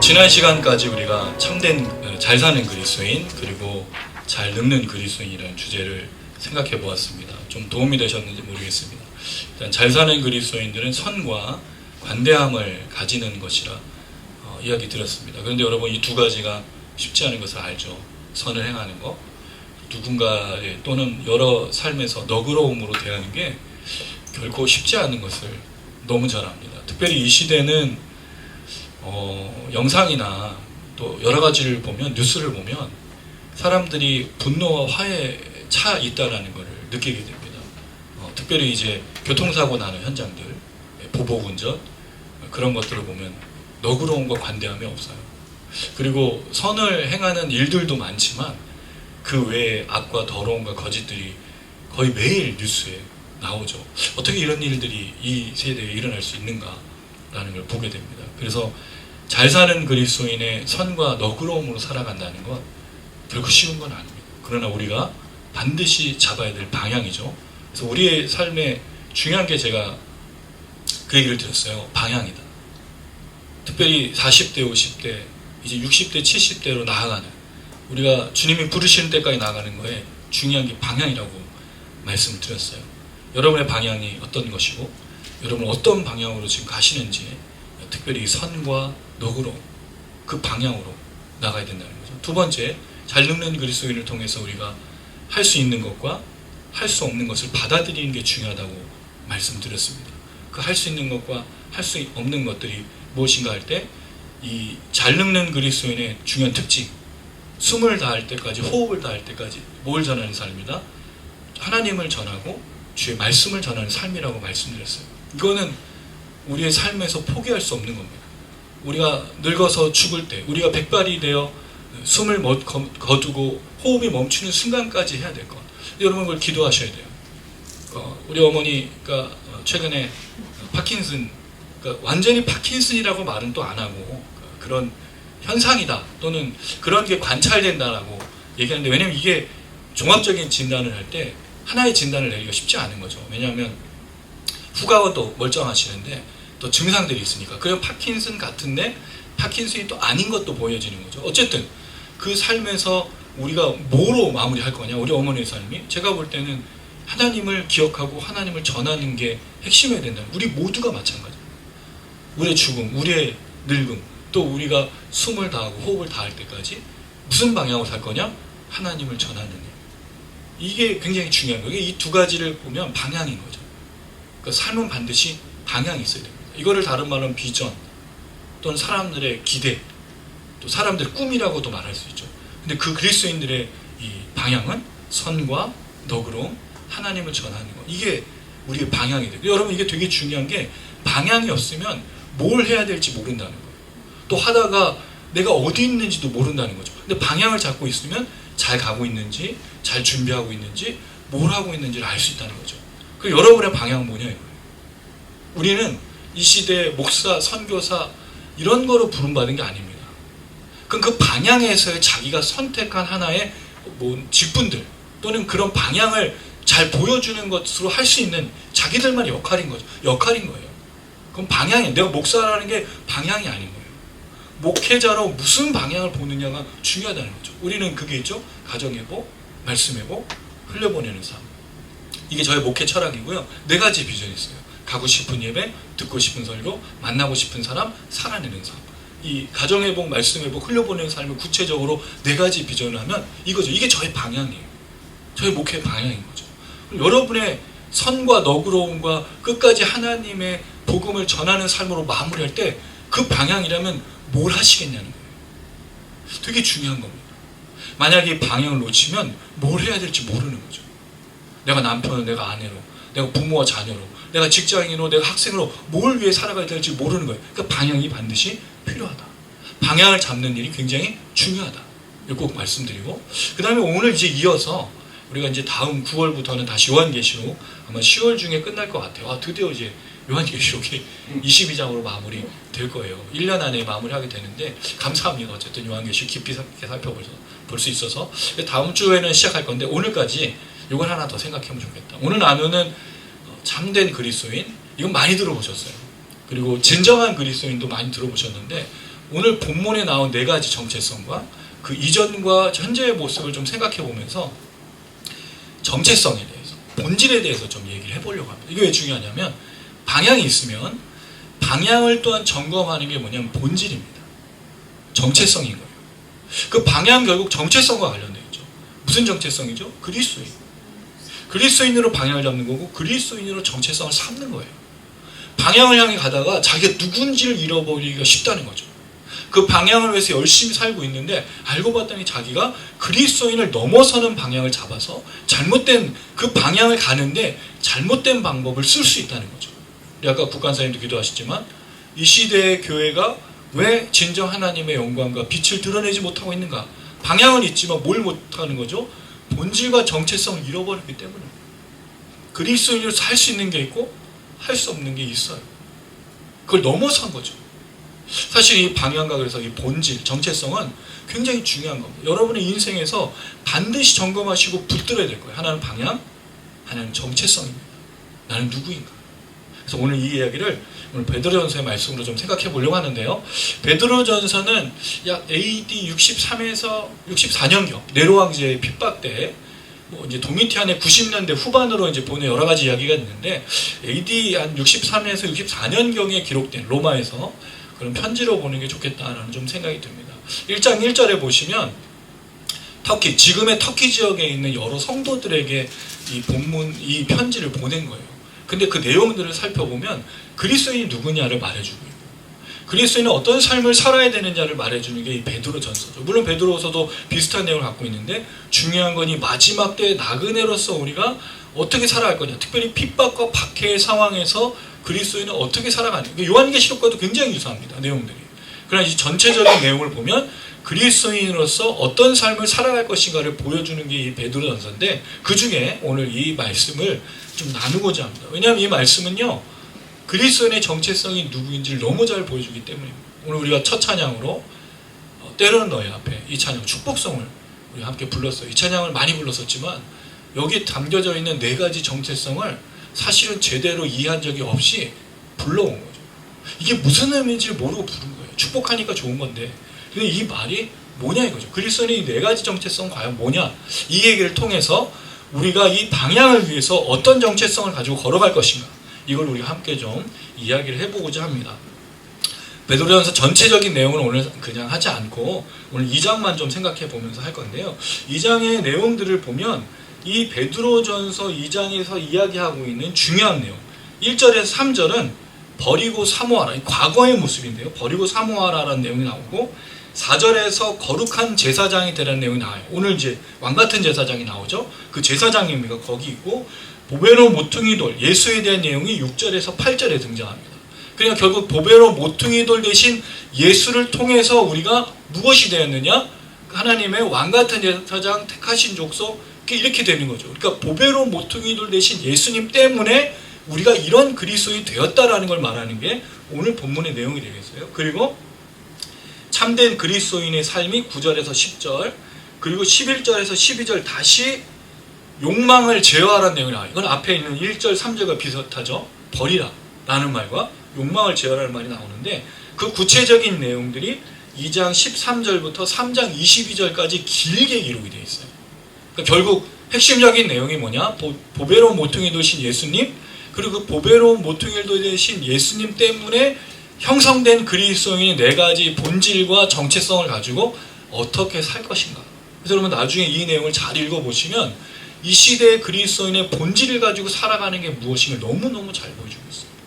지난 시간까지 우리가 참된 잘 사는 그리스도인 그리고 잘 늙는 그리스도인이라는 주제를 생각해 보았습니다. 좀 도움이 되셨는지 모르겠습니다. 일단 잘 사는 그리스도인들은 선과 관대함을 가지는 것이라 이야기 드렸습니다. 그런데 여러분 이 두 가지가 쉽지 않은 것을 알죠. 선을 행하는 것, 누군가의 또는 여러 삶에서 너그러움으로 대하는 게 결코 쉽지 않은 것을 너무 잘 압니다. 특별히 이 시대는 영상이나 또 여러 가지를 보면, 뉴스를 보면 사람들이 분노와 화에 차 있다라는 것을 느끼게 됩니다. 특별히 이제 교통사고 나는 현장들, 보복운전 그런 것들을 보면 너그러움과 관대함이 없어요. 그리고 선을 행하는 일들도 많지만 그 외에 악과 더러움과 거짓들이 거의 매일 뉴스에 나오죠. 어떻게 이런 일들이 이 세대에 일어날 수 있는가라는 걸 보게 됩니다. 그래서 잘 사는 그리스도인의 선과 너그러움으로 살아간다는 건 결코 쉬운 건 아닙니다. 그러나 우리가 반드시 잡아야 될 방향이죠. 그래서 우리의 삶에 중요한 게 제가 그 얘기를 드렸어요. 방향이다. 특별히 40대, 50대, 이제 60대, 70대로 나아가는, 우리가 주님이 부르시는 때까지 나아가는 거에 중요한 게 방향이라고 말씀을 드렸어요. 여러분의 방향이 어떤 것이고 여러분은 어떤 방향으로 지금 가시는지, 특별히 선과 너그러움, 그 방향으로 나가야 된다는 거죠. 두 번째, 잘 늙는 그리스도인을 통해서 우리가 할 수 있는 것과 할 수 없는 것을 받아들이는 게 중요하다고 말씀드렸습니다. 그 할 수 있는 것과 할 수 없는 것들이 무엇인가 할 때, 이 잘 늙는 그리스도인의 중요한 특징, 숨을 다할 때까지, 호흡을 다할 때까지 뭘 전하는 삶이다? 하나님을 전하고 주의 말씀을 전하는 삶이라고 말씀드렸어요. 이거는 우리의 삶에서 포기할 수 없는 겁니다. 우리가 늙어서 죽을 때, 우리가 백발이 되어 숨을 거두고 호흡이 멈추는 순간까지 해야 될 것. 여러분 그걸 기도하셔야 돼요. 우리 어머니가 최근에 파킨슨, 그러니까 완전히 파킨슨이라고 말은 또 안 하고 그런 현상이다 또는 그런 게 관찰된다라고 얘기하는데, 왜냐면 이게 종합적인 진단을 할 때 하나의 진단을 내리기가 쉽지 않은 거죠. 왜냐하면 후각은 또 멀쩡하시는데 또 증상들이 있으니까. 그리고 파킨슨 같은데 파킨슨이 또 아닌 것도 보여지는 거죠. 어쨌든 그 삶에서 우리가 뭐로 마무리할 거냐, 우리 어머니의 삶이 제가 볼 때는 하나님을 기억하고 하나님을 전하는 게 핵심이어야 된다. 우리 모두가 마찬가지예요. 우리의 죽음, 우리의 늙음, 또 우리가 숨을 다하고 호흡을 다할 때까지 무슨 방향으로 살 거냐? 하나님을 전하는 일. 이게 굉장히 중요한 거예요. 이 두 가지를 보면 방향인 거죠. 그러니까 삶은 반드시 방향이 있어야 됩니다. 이거를 다른 말은 비전 또는 사람들의 기대, 또 사람들의 꿈이라고도 말할 수 있죠. 근데 그 그리스도인들의 이 방향은 선과 너그러움, 하나님을 전하는 것. 이게 우리의 방향이 돼요. 여러분 이게 되게 중요한 게, 방향이 없으면 뭘 해야 될지 모른다는 거예요. 또 하다가 내가 어디 있는지도 모른다는 거죠. 근데 방향을 잡고 있으면 잘 가고 있는지, 잘 준비하고 있는지, 뭘 하고 있는지를 알 수 있다는 거죠. 그 여러분의 방향은 뭐냐 이거예요. 우리는 이 시대의 목사, 선교사 이런 거로 부름받은 게 아닙니다. 그럼 그 방향에서의 자기가 선택한 하나의 직분들 또는 그런 방향을 잘 보여주는 것으로 할 수 있는 자기들만의 역할인 거죠. 역할인 거예요. 그럼 방향이, 내가 목사라는 게 방향이 아닌 거예요. 목회자로 무슨 방향을 보느냐가 중요하다는 거죠. 우리는 그게 있죠. 가정회복, 말씀회복, 흘려보내는 삶. 이게 저의 목회 철학이고요. 4가지 비전이 있어요. 가고 싶은 예배, 듣고 싶은 설교, 만나고 싶은 사람, 살아내는 삶. 이 가정회복, 말씀회복, 흘려보내는 삶을 구체적으로 4가지 비전을 하면 이거죠. 이게 저의 방향이에요. 저의 목회 방향인 거죠. 여러분의 선과 너그러움과 끝까지 하나님의 복음을 전하는 삶으로 마무리할 때 그 방향이라면 뭘 하시겠냐는 거예요. 되게 중요한 겁니다. 만약에 이 방향을 놓치면 뭘 해야 될지 모르는 거죠. 내가 남편으로, 내가 아내로, 내가 부모와 자녀로, 내가 직장인으로, 내가 학생으로 뭘 위해 살아가야 될지 모르는 거예요. 그러니까 방향이 반드시 필요하다. 방향을 잡는 일이 굉장히 중요하다. 이거 꼭 말씀드리고, 그 다음에 오늘 이제 이어서 우리가 이제 다음 9월부터는 다시 요한계시록, 아마 10월 중에 끝날 것 같아요. 드디어 이제 요한계시록이 22장으로 마무리 될 거예요. 1년 안에 마무리하게 되는데 감사합니다. 어쨌든 요한계시록 깊이 살펴볼 수 있어서 다음 주에는 시작할 건데, 오늘까지 이걸 하나 더 생각해보면 좋겠다. 오늘 나누는 참된 그리스도인, 이건 많이 들어보셨어요. 그리고 진정한 그리스도인도 많이 들어보셨는데, 오늘 본문에 나온 네 가지 정체성과 그 이전과 현재의 모습을 좀 생각해 보면서 정체성에 대해서, 본질에 대해서 좀 얘기를 해보려고 합니다. 이게 왜 중요하냐면 방향이 있으면 방향을 또한 점검하는 게 뭐냐면 본질입니다. 정체성인 거예요. 그 방향 결국 정체성과 관련되어 있죠. 무슨 정체성이죠? 그리스도인. 그리스도인으로 방향을 잡는 거고 그리스도인으로 정체성을 삼는 거예요. 방향을 향해 가다가 자기가 누군지를 잃어버리기가 쉽다는 거죠. 그 방향을 위해서 열심히 살고 있는데 알고 봤더니 자기가 그리스도인을 넘어서는 방향을 잡아서 잘못된 그 방향을 가는데 잘못된 방법을 쓸 수 있다는 거죠. 아까 국간사님도 기도하셨지만 이 시대의 교회가 왜 진정 하나님의 영광과 빛을 드러내지 못하고 있는가? 방향은 있지만 뭘 못하는 거죠? 본질과 정체성을 잃어버렸기 때문에. 그리스도인으로 살 수 있는 게 있고 할 수 없는 게 있어요. 그걸 넘어선 거죠. 사실 이 방향과 그래서 이 본질, 정체성은 굉장히 중요한 겁니다. 여러분의 인생에서 반드시 점검하시고 붙들어야 될 거예요. 하나는 방향, 하나는 정체성입니다. 나는 누구인가? 그래서 오늘 이 이야기를 오늘 베드로전서의 말씀으로 좀 생각해 보려고 하는데요. 베드로전서는 약 AD 63에서 64년경 네로 황제의 핍박 때 이제 도미티안의 90년대 후반으로 이제 보는 여러 가지 이야기가 있는데 AD 한 63에서 64년경에 기록된 로마에서 그런 편지로 보는 게 좋겠다는 좀 생각이 듭니다. 1장 1절에 보시면 터키, 지금의 터키 지역에 있는 여러 성도들에게 이 본문, 이 편지를 보낸 거예요. 근데 그 내용들을 살펴보면 그리스도인이 누구냐를 말해주고 있고 그리스도인은 어떤 삶을 살아야 되느냐를 말해주는 게 이 베드로전서죠. 물론 베드로서도 비슷한 내용을 갖고 있는데 중요한 건 이 마지막 때의 나그네로서 우리가 어떻게 살아갈 거냐, 특별히 핍박과 박해의 상황에서 그리스도인은 어떻게 살아가냐. 요한계시록과도 굉장히 유사합니다. 내용들이. 그러나 이 전체적인 내용을 보면 그리스도인으로서 어떤 삶을 살아갈 것인가를 보여주는 게 이 베드로전서인데 그 중에 오늘 이 말씀을 좀 나누고자 합니다. 왜냐하면 이 말씀은요 그리스도인의 정체성이 누구인지를 너무 잘 보여주기 때문입니다. 오늘 우리가 첫 찬양으로 때로는 너희 앞에 이 찬양 축복성을 우리 함께 불렀어요. 이 찬양을 많이 불렀었지만 여기에 담겨져 있는 네 가지 정체성을 사실은 제대로 이해한 적이 없이 불러온 거죠. 이게 무슨 의미인지 모르고 부른 거예요. 축복하니까 좋은 건데 근데 이 말이 뭐냐 이거죠. 그리스도인의 이 네 가지 정체성 과연 뭐냐, 이 얘기를 통해서 우리가 이 방향을 위해서 어떤 정체성을 가지고 걸어갈 것인가, 이걸 우리가 함께 좀 이야기를 해보고자 합니다. 베드로전서 전체적인 내용은 오늘 그냥 하지 않고 오늘 2장만 좀 생각해 보면서 할 건데요. 2장의 내용들을 보면 이 베드로전서 2장에서 이야기하고 있는 중요한 내용 1절에서 3절은 버리고 사모하라, 과거의 모습인데요. 버리고 사모하라라는 내용이 나오고 4절에서 거룩한 제사장이 되라는 내용이 나와요. 오늘 이제 왕같은 제사장이 나오죠. 그 제사장입니다. 거기 있고 보배로 모퉁이돌, 예수에 대한 내용이 6절에서 8절에 등장합니다. 그러니까 결국 보배로 모퉁이돌 대신 예수를 통해서 우리가 무엇이 되었느냐? 하나님의 왕같은 제사장, 택하신 족속, 이렇게 되는 거죠. 그러니까 보배로 모퉁이돌 대신 예수님 때문에 우리가 이런 그리스도인이 되었다라는 걸 말하는 게 오늘 본문의 내용이 되겠어요. 그리고 참된 그리스도인의 삶이 9절에서 10절, 그리고 11절에서 12절 다시 욕망을 제어하라는 내용이 나와요. 이건 앞에 있는 1절, 3절과 비슷하죠. 버리라 라는 말과 욕망을 제어하라는 말이 나오는데 그 구체적인 내용들이 2장 13절부터 3장 22절까지 길게 기록이 되어 있어요. 그러니까 결국 핵심적인 내용이 뭐냐? 보배로운 모퉁이 되신 예수님, 그리고 그 보배로운 모퉁이를 되신 예수님 때문에 형성된 그리스도인의 네 가지 본질과 정체성을 가지고 어떻게 살 것인가. 그래서 여러분 나중에 이 내용을 잘 읽어보시면 이 시대의 그리스도인의 본질을 가지고 살아가는 게 무엇인가 너무너무 잘 보여주고 있습니다.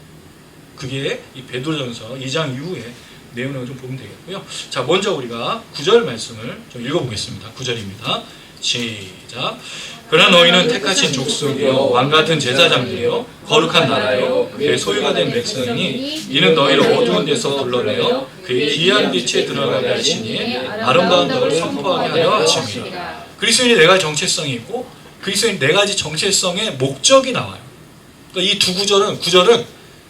그게 이 베드로전서 2장 이후에 내용을 좀 보면 되겠고요. 자, 먼저 우리가 9절 말씀을 좀 읽어보겠습니다. 9절입니다. 시작. 그러나 너희는 택하신 족속이요 왕같은 제사장들이요 거룩한 나라요 그의 소유가 된 백성이니 이는 너희를 어두운 데서 불러내어 그의 귀한 빛에 들어가게 하시니 아름다운 덕을 선포하게 하려 하십니다. 그리스도인이 네 가지 정체성이 있고 그리스도인 네 가지 정체성의 목적이 나와요. 그러니까 이 두 구절은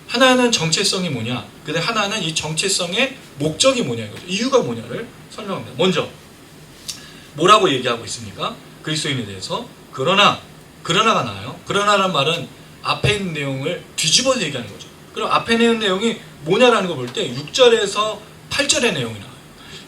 하나는 정체성이 뭐냐, 근데 하나는 이 정체성의 목적이 뭐냐, 이유가 뭐냐를 설명합니다. 먼저 뭐라고 얘기하고 있습니까? 그리스도인에 대해서 그러나가 나와요. 그러나라는 말은 앞에 있는 내용을 뒤집어서 얘기하는 거죠. 그럼 앞에 있는 내용이 뭐냐라는 걸 볼 때 6절에서 8절의 내용이 나와요.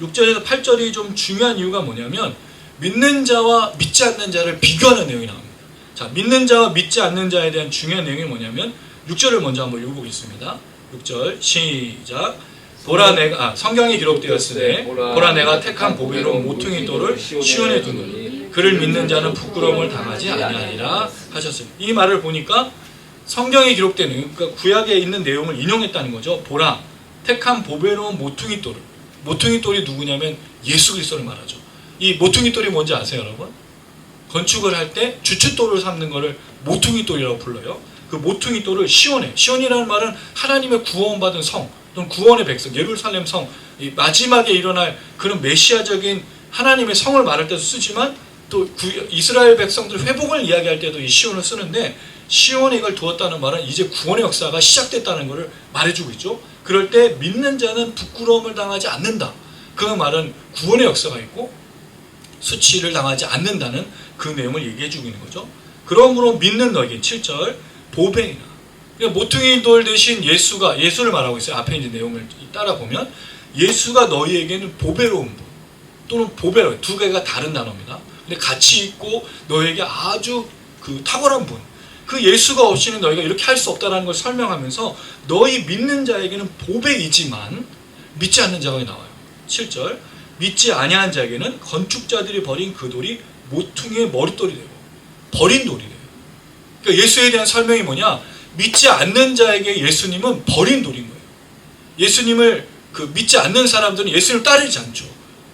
6절에서 8절이 좀 중요한 이유가 뭐냐면 믿는 자와 믿지 않는 자를 비교하는 내용이 나옵니다. 자, 믿는 자와 믿지 않는 자에 대한 중요한 내용이 뭐냐면 6절을 먼저 한번 읽어보겠습니다. 6절 시작. 보라 내가 성경에 기록되었으되 보라 내가 택한 보배로운 모퉁이 돌을 시온에 두노니 그를 믿는 자는 부끄러움을 당하지 아니하리라 하셨습니다. 이 말을 보니까 성경에 기록되는 그러니까 구약에 있는 내용을 인용했다는 거죠. 보라 택한 보배로운 모퉁이 돌을 모퉁이 돌이 누구냐면 예수 그리스도를 말하죠. 이 모퉁이 돌이 뭔지 아세요, 여러분? 건축을 할 때 주춧돌을 삼는 것을 모퉁이 돌이라고 불러요. 그 모퉁이 돌을 시온이라는 말은 하나님의 구원받은 성 또는 구원의 백성, 예루살렘 성, 이 마지막에 일어날 그런 메시아적인 하나님의 성을 말할 때도 쓰지만 또 이스라엘 백성들 회복을 이야기할 때도 이 시온을 쓰는데 시온에 이걸 두었다는 말은 이제 구원의 역사가 시작됐다는 것을 말해주고 있죠. 그럴 때 믿는 자는 부끄러움을 당하지 않는다. 그 말은 구원의 역사가 있고 수치를 당하지 않는다는 그 내용을 얘기해주고 있는 거죠. 그러므로 믿는 너에게 7절 보배이나 그러니까 모퉁이 돌 대신 예수를 말하고 있어요. 앞에 있는 내용을 따라 보면 예수가 너희에게는 보배로운 분 또는 보배로운 두 개가 다른 단어입니다. 근데 같이 있고 너에게 아주 그 탁월한 분 그 예수가 없이는 너희가 이렇게 할 수 없다는 걸 설명하면서 너희 믿는 자에게는 보배이지만 믿지 않는 자가 나와요. 7절 믿지 아니한 자에게는 건축자들이 버린 그 돌이 모퉁이의 머릿돌이 되고 버린 돌이 돼요. 그러니까 예수에 대한 설명이 뭐냐? 믿지 않는 자에게 예수님은 버린 돌인 거예요. 예수님을 믿지 않는 사람들은 예수님을 따르지 않죠.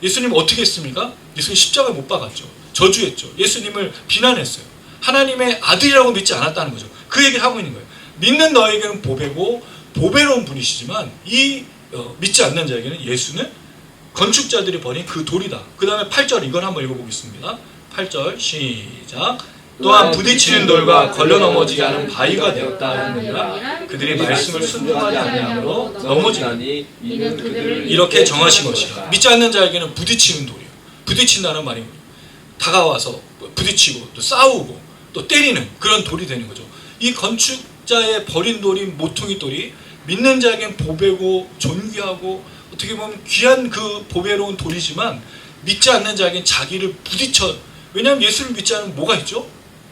예수님 어떻게 했습니까? 예수님 십자가에 못 박았죠. 저주했죠. 예수님을 비난했어요. 하나님의 아들이라고 믿지 않았다는 거죠. 그 얘기를 하고 있는 거예요. 믿는 너에게는 보배고 보배로운 분이시지만 믿지 않는 자에게는 예수는 건축자들이 버린 그 돌이다. 그 다음에 8절 이걸 한번 읽어보겠습니다. 8절 시작. 또한 부딪히는 돌과 걸려 넘어지게 하는 바위가 되었다 하느니라. 그들이 말씀을 순종하지 아니함으로 넘어지나니 이는 그들을 이렇게 정하신 것이라. 믿지 않는 자에게는 부딪히는 돌이에요. 부딪힌다는 말이 다가와서 부딪히고 또 싸우고 또 때리는 그런 돌이 되는 거죠. 이 건축자의 버린 돌인 모퉁이 돌이 믿는 자에겐 보배고 존귀하고 어떻게 보면 귀한 그 보배로운 돌이지만 믿지 않는 자에겐 자기를 부딪혀. 왜냐하면 예수를 믿지 않으면 뭐가 있죠?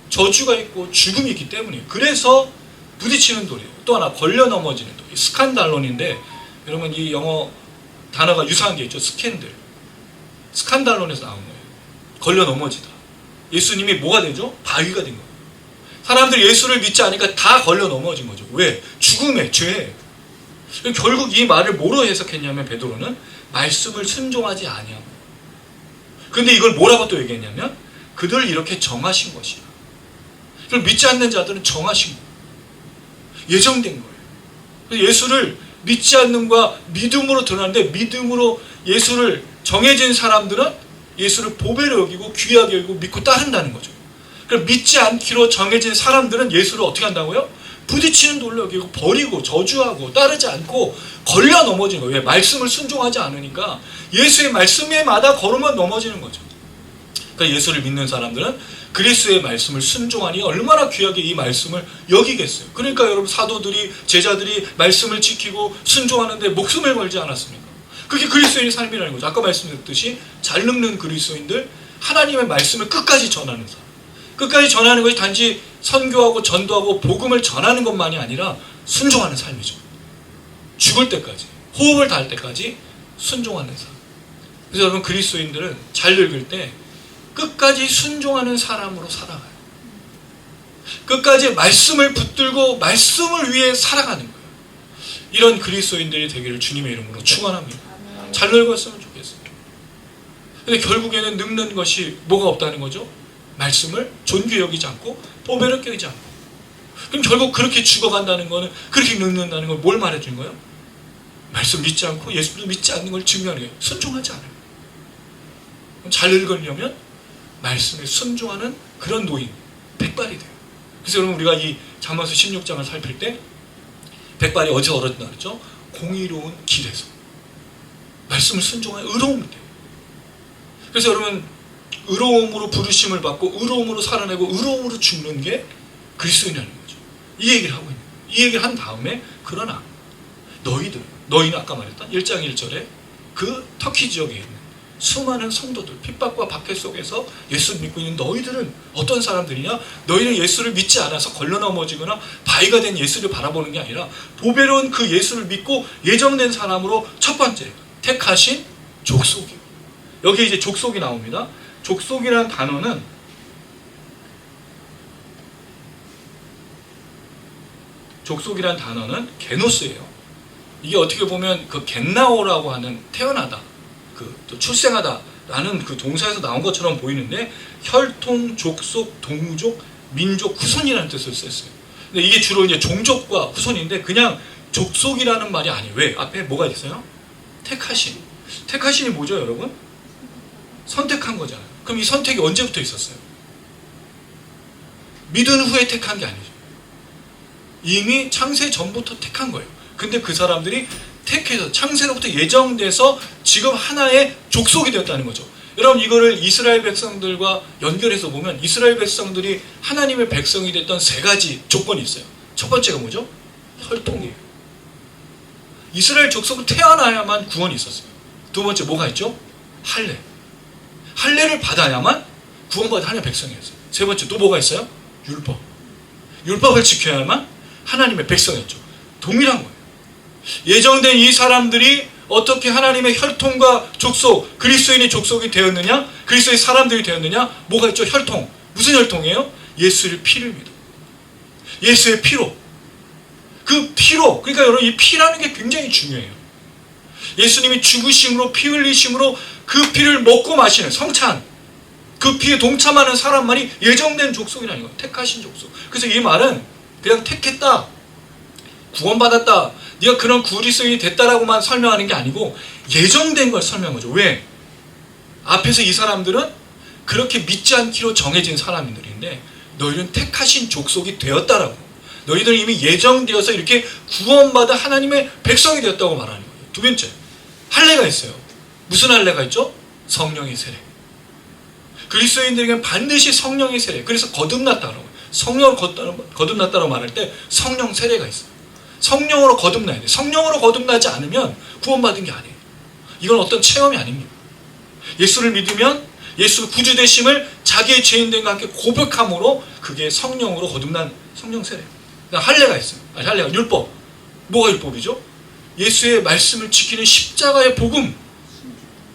저주가 있고 죽음이 있기 때문에. 그래서 부딪히는 돌이에요. 또 하나 걸려 넘어지는 돌. 스칸달론인데 여러분 이 영어 단어가 유사한 게 있죠. 스칸달론에서 나온 거예요. 걸려 넘어지다. 예수님이 뭐가 되죠? 바위가 된 거예요. 사람들이 예수를 믿지 않으니까 다 걸려 넘어진 거죠. 왜? 죽음의 죄. 결국 이 말을 뭐로 해석했냐면 베드로는 말씀을 순종하지 아니하고. 그런데 이걸 뭐라고 또 얘기했냐면 그들을 이렇게 정하신 것이야. 그럼 믿지 않는 자들은 정하신 거예요. 예정된 거예요. 예수를 믿지 않는과 믿음으로 드러나는데 믿음으로 예수를 정해진 사람들은 예수를 보배로 여기고 귀하게 여기고 믿고 따른다는 거죠. 그럼 믿지 않기로 정해진 사람들은 예수를 어떻게 한다고요? 부딪히는 돌로 여기고 버리고 저주하고 따르지 않고 걸려 넘어지는 거예요. 왜? 말씀을 순종하지 않으니까 예수의 말씀에마다 걸으면 넘어지는 거죠. 그러니까 예수를 믿는 사람들은 그리스도의 말씀을 순종하니 얼마나 귀하게 이 말씀을 여기겠어요. 그러니까 여러분 사도들이 제자들이 말씀을 지키고 순종하는데 목숨을 걸지 않았습니까? 그게 그리스도인의 삶이라는 거죠. 아까 말씀드렸듯이 잘 늙는 그리스도인들 하나님의 말씀을 끝까지 전하는 사람. 끝까지 전하는 것이 단지 선교하고 전도하고 복음을 전하는 것만이 아니라 순종하는 삶이죠. 죽을 때까지 호흡을 다할 때까지 순종하는 삶. 그래서 여러분 그리스도인들은 잘 늙을 때 끝까지 순종하는 사람으로 살아가요. 끝까지 말씀을 붙들고 말씀을 위해 살아가는 거예요. 이런 그리스도인들이 되기를 주님의 이름으로 축원합니다. 잘 늙었으면 좋겠어요. 근데 결국에는 늙는 것이 뭐가 없다는 거죠? 말씀을 존귀히 여기지 않고 보배를 여기지 않고. 그럼 결국 그렇게 죽어간다는 거는 그렇게 늙는다는 걸 뭘 말해준 거예요? 말씀 믿지 않고 예수도 믿지 않는 걸 증명하는 거예요. 순종하지 않아요. 잘 늙으려면 말씀에 순종하는 그런 노인, 백발이 돼요. 그래서 여러분 우리가 이 잠언서 16장을 살필 때 백발이 어디서 얻어진다 그랬죠? 공의로운 길에서. 말씀을 순종하는 의로움이 돼요. 그래서 여러분 의로움으로 부르심을 받고 의로움으로 살아내고 의로움으로 죽는 게 그리스도인이라는 거죠. 이 얘기를 하고 있는 거예요. 이 얘기를 한 다음에 그러나 너희는 아까 말했던 1장 1절에 그 터키 지역에 있는 수많은 성도들, 핍박과 박해 속에서 예수를 믿고 있는 너희들은 어떤 사람들이냐? 너희는 예수를 믿지 않아서 걸려 넘어지거나 바위가 된 예수를 바라보는 게 아니라 보배로운 그 예수를 믿고 예정된 사람으로 첫 번째 택하신 족속이요. 여기 이제 족속이 나옵니다. 족속이라는 단어는 게노스예요. 이게 어떻게 보면 그 겟나오라고 하는 태어나다, 또 출생하다라는 그 동사에서 나온 것처럼 보이는데 혈통, 족속, 동족, 민족, 후손이라는 뜻을 썼어요. 근데 이게 주로 이제 종족과 후손인데 그냥 족속이라는 말이 아니에요. 왜? 앞에 뭐가 있어요? 택하신. 택하신이 뭐죠, 여러분? 선택한 거잖아요. 그럼 이 선택이 언제부터 있었어요? 믿은 후에 택한 게 아니죠. 이미 창세 전부터 택한 거예요. 근데 그 사람들이 택해서 창세로부터 예정돼서 지금 하나의 족속이 되었다는 거죠. 여러분 이거를 이스라엘 백성들과 연결해서 보면 이스라엘 백성들이 하나님의 백성이 됐던 세 가지 조건이 있어요. 첫 번째가 뭐죠? 혈통이에요. 이스라엘 족속은 태어나야만 구원이 있었어요. 두 번째 뭐가 있죠? 할례. 할례를 받아야만 구원받은 하나님의 백성이었어요. 세 번째 또 뭐가 있어요? 율법. 율법을 지켜야만 하나님의 백성이었죠. 동일한 거예요. 예정된 이 사람들이 어떻게 하나님의 혈통과 족속, 그리스도인의 족속이 되었느냐? 그리스도의 사람들이 되었느냐? 뭐가 있죠? 혈통. 무슨 혈통이에요? 예수의 피를 믿어. 예수의 피로. 그 피로, 그러니까 여러분 이 피라는 게 굉장히 중요해요. 예수님이 죽으심으로 피 흘리심으로 그 피를 먹고 마시는 성찬, 그 피에 동참하는 사람만이 예정된 족속이라는 거예요. 택하신 족속. 그래서 이 말은 그냥 택했다, 구원받았다, 네가 그런 그리스도인이 됐다라고만 설명하는 게 아니고 예정된 걸 설명한 거죠. 왜? 앞에서 이 사람들은 그렇게 믿지 않기로 정해진 사람들인데 너희는 택하신 족속이 되었다라고. 너희들은 이미 예정되어서 이렇게 구원받아 하나님의 백성이 되었다고 말하는 거예요. 두 번째, 할례가 있어요. 무슨 할례가 있죠? 성령의 세례. 그리스도인들에게는 반드시 성령의 세례. 그래서 거듭났다라고. 성령으로 거듭났다라고 말할 때 성령 세례가 있어요. 성령으로 거듭나야 돼요. 성령으로 거듭나지 않으면 구원받은 게 아니에요. 이건 어떤 체험이 아닙니다. 예수를 믿으면 예수 구주 되심을 자기의 죄인들과 함께 고백함으로 그게 성령으로 거듭난 성령 세례. 할례가 있어요. 할례가 율법. 뭐가 율법이죠? 예수의 말씀을 지키는 십자가의 복음.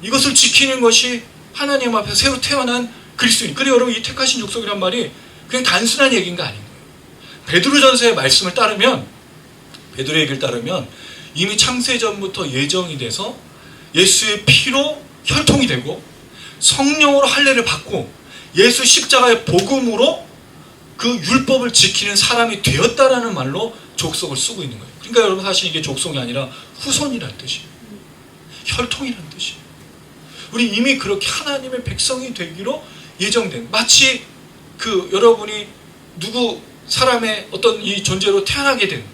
이것을 지키는 것이 하나님 앞에서 새로 태어난 그리스도인. 그래요, 여러분, 이 택하신 족속이란 말이 그냥 단순한 얘기가 아닌 거예요. 베드로전서의 말씀을 따르면, 베드로의 얘기를 따르면 이미 창세전부터 예정이 돼서 예수의 피로 혈통이 되고 성령으로 할례를 받고 예수 십자가의 복음으로 그 율법을 지키는 사람이 되었다라는 말로 족속을 쓰고 있는 거예요. 그러니까 여러분 사실 이게 족속이 아니라 후손이라는 뜻이에요. 혈통이라는 뜻이에요. 우리 이미 그렇게 하나님의 백성이 되기로 예정된, 마치 그 여러분이 누구 사람의 어떤 이 존재로 태어나게 된,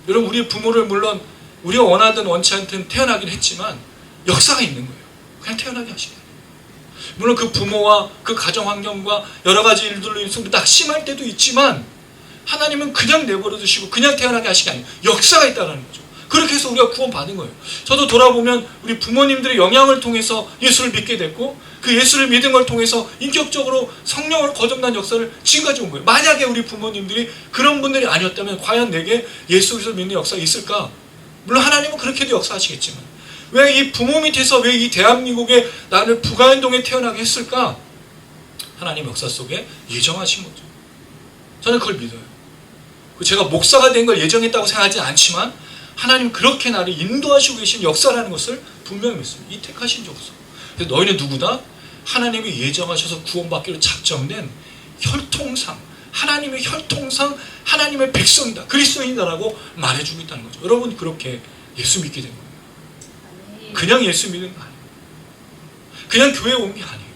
여러분 우리 부모를 물론 우리가 원하든 원치 않든 태어나긴 했지만 역사가 있는 거예요. 그냥 태어나게 하시는 거예요. 물론 그 부모와 그 가정 환경과 여러 가지 일들로 인해서 낙심할 때도 있지만 하나님은 그냥 내버려 두시고 그냥 태어나게 하시는 게 아니에요. 역사가 있다는 거죠. 그렇게 해서 우리가 구원받은 거예요. 저도 돌아보면 우리 부모님들의 영향을 통해서 예수를 믿게 됐고 그 예수를 믿은 걸 통해서 인격적으로 성령으로 거듭난 역사를 지금까지 온 거예요. 만약에 우리 부모님들이 그런 분들이 아니었다면 과연 내게 예수 그리스도 믿는 역사가 있을까? 물론 하나님은 그렇게도 역사하시겠지만 왜 이 부모 밑에서 왜 이 대한민국에 나를 북아현동에 태어나게 했을까? 하나님 역사 속에 예정하신 거죠. 저는 그걸 믿어요. 제가 목사가 된 걸 예정했다고 생각하지 않지만 하나님 그렇게 나를 인도하시고 계신 역사라는 것을 분명히 믿습니다. 이 택하신 족속. 그래서 너희는 누구다? 하나님이 예정하셔서 구원받기로 작정된 혈통상, 하나님의 혈통상 하나님의 백성이다, 그리스도인이다라고 말해주고 있다는 거죠. 여러분이 그렇게 예수 믿게 된 거예요. 그냥 예수 믿는 거 아니에요. 그냥 교회 온 게 아니에요.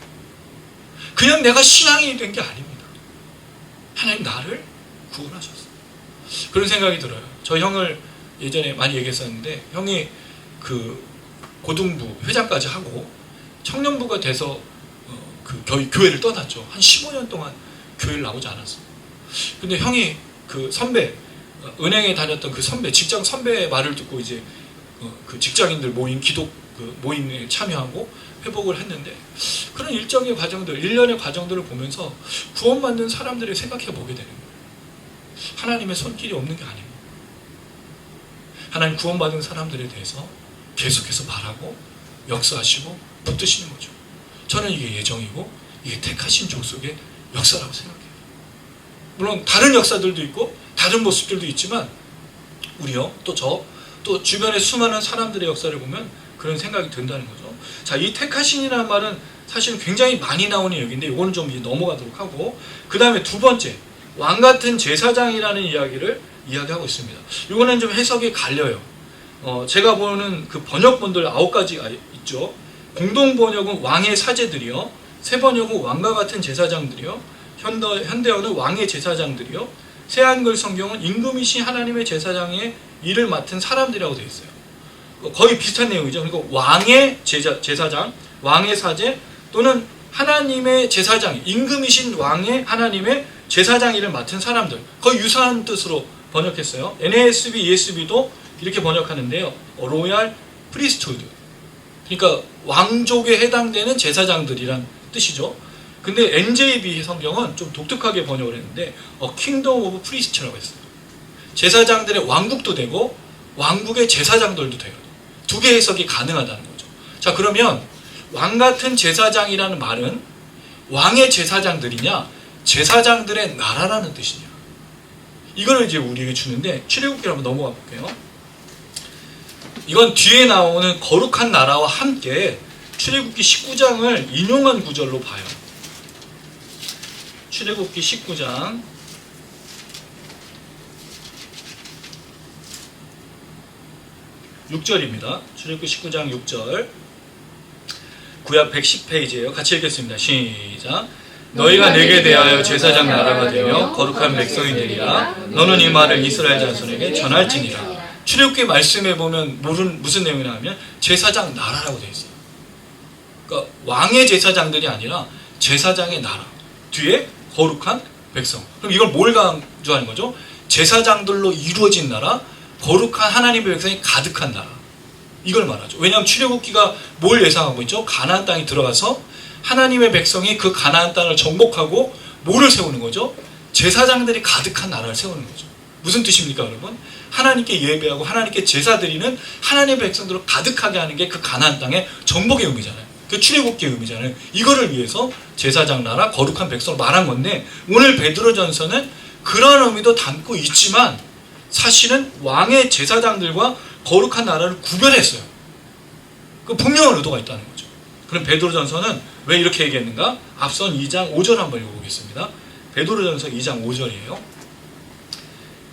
그냥 내가 신앙이 된 게 아닙니다. 하나님 나를 구원하셨어요. 그런 생각이 들어요. 저 형을 예전에 많이 얘기했었는데 형이 그 고등부 회장까지 하고 청년부가 돼서 그 교회를 떠났죠. 한 15년 동안 교회를 나오지 않았어요. 근데 형이 그 선배, 은행에 다녔던 그 선배, 직장 선배의 말을 듣고 이제 그 직장인들 모인 기독 그 모임에 참여하고 회복을 했는데 그런 일정의 과정들, 일련의 과정들을 보면서 구원받는 사람들을 생각해 보게 되는 거예요. 하나님의 손길이 없는 게 아닙니다. 하나님 구원받은 사람들에 대해서 계속해서 말하고 역사하시고 붙드시는 거죠. 저는 이게 예정이고 이게 택하신 족속의 역사라고 생각해요. 물론 다른 역사들도 있고 다른 모습들도 있지만 우리요, 또 주변의 수많은 사람들의 역사를 보면 그런 생각이 든다는 거죠. 자, 이 택하신이라는 말은 사실 굉장히 많이 나오는 얘기인데 이거는 좀 이제 넘어가도록 하고, 그 다음에 두 번째, 왕같은 제사장이라는 이야기를 이야기하고 있습니다. 이거는 좀 해석이 갈려요. 제가 보는 그 번역본들 9가지가 있죠. 공동 번역은 왕의 사제들이요, 새 번역은 왕과 같은 제사장들이요, 현대어는 왕의 제사장들이요, 새 한글 성경은 임금이신 하나님의 제사장의 일을 맡은 사람들이라고 되어 있어요. 거의 비슷한 내용이죠. 그러니까 왕의 제사장, 왕의 사제 또는 하나님의 제사장, 임금이신 왕의 하나님의 제사장 일을 맡은 사람들, 거의 유사한 뜻으로 번역했어요. NASB, ESB도 이렇게 번역하는데요. 로얄 프리스트후드, 그러니까 왕족에 해당되는 제사장들이란 뜻이죠. 근데 NJB 성경은 좀 독특하게 번역을 했는데 킹덤 오브 프리스트라고 했어요. 제사장들의 왕국도 되고 왕국의 제사장들도 돼요. 두 개 해석이 가능하다는 거죠. 자, 그러면 왕같은 제사장이라는 말은 왕의 제사장들이냐 제사장들의 나라라는 뜻이냐, 이거를 이제 우리에게 주는데 출애굽기로 한번 넘어가 볼게요. 이건 뒤에 나오는 거룩한 나라와 함께 출애굽기 19장을 인용한 구절로 봐요. 출애굽기 19장 6절입니다. 출애굽기 19장 6절, 구약 110페이지예요. 같이 읽겠습니다. 시작. 너희가 내게 대하여 제사장 나라가 되며 거룩한 백성이 되리라. 너는 이 말을 이스라엘 자손에게 전할지니라. 출애굽기 말씀에 보면 무슨 내용이 나오면 제사장 나라라고 되어 있어요. 그러니까 왕의 제사장들이 아니라 제사장의 나라, 뒤에 거룩한 백성. 그럼 이걸 뭘 강조하는 거죠? 제사장들로 이루어진 나라, 거룩한 하나님의 백성이 가득한 나라, 이걸 말하죠. 왜냐하면 출애굽기가 뭘 예상하고 있죠? 가나안 땅에 들어가서 하나님의 백성이 그 가나안 땅을 정복하고 뭐를 세우는 거죠? 제사장들이 가득한 나라를 세우는 거죠. 무슨 뜻입니까, 여러분? 하나님께 예배하고 하나님께 제사 드리는 하나님의 백성들을 가득하게 하는 게 그 가나안 땅의 정복의 의미잖아요. 그 출애굽기의 의미잖아요. 이거를 위해서 제사장 나라, 거룩한 백성을 말한 건데, 오늘 베드로전서는 그런 의미도 담고 있지만 사실은 왕의 제사장들과 거룩한 나라를 구별했어요. 그 분명한 의도가 있다는 거죠. 그럼 베드로전서는 왜 이렇게 얘기했는가? 앞선 2장 5절 한번 읽어보겠습니다. 베드로전서 2장 5절이에요.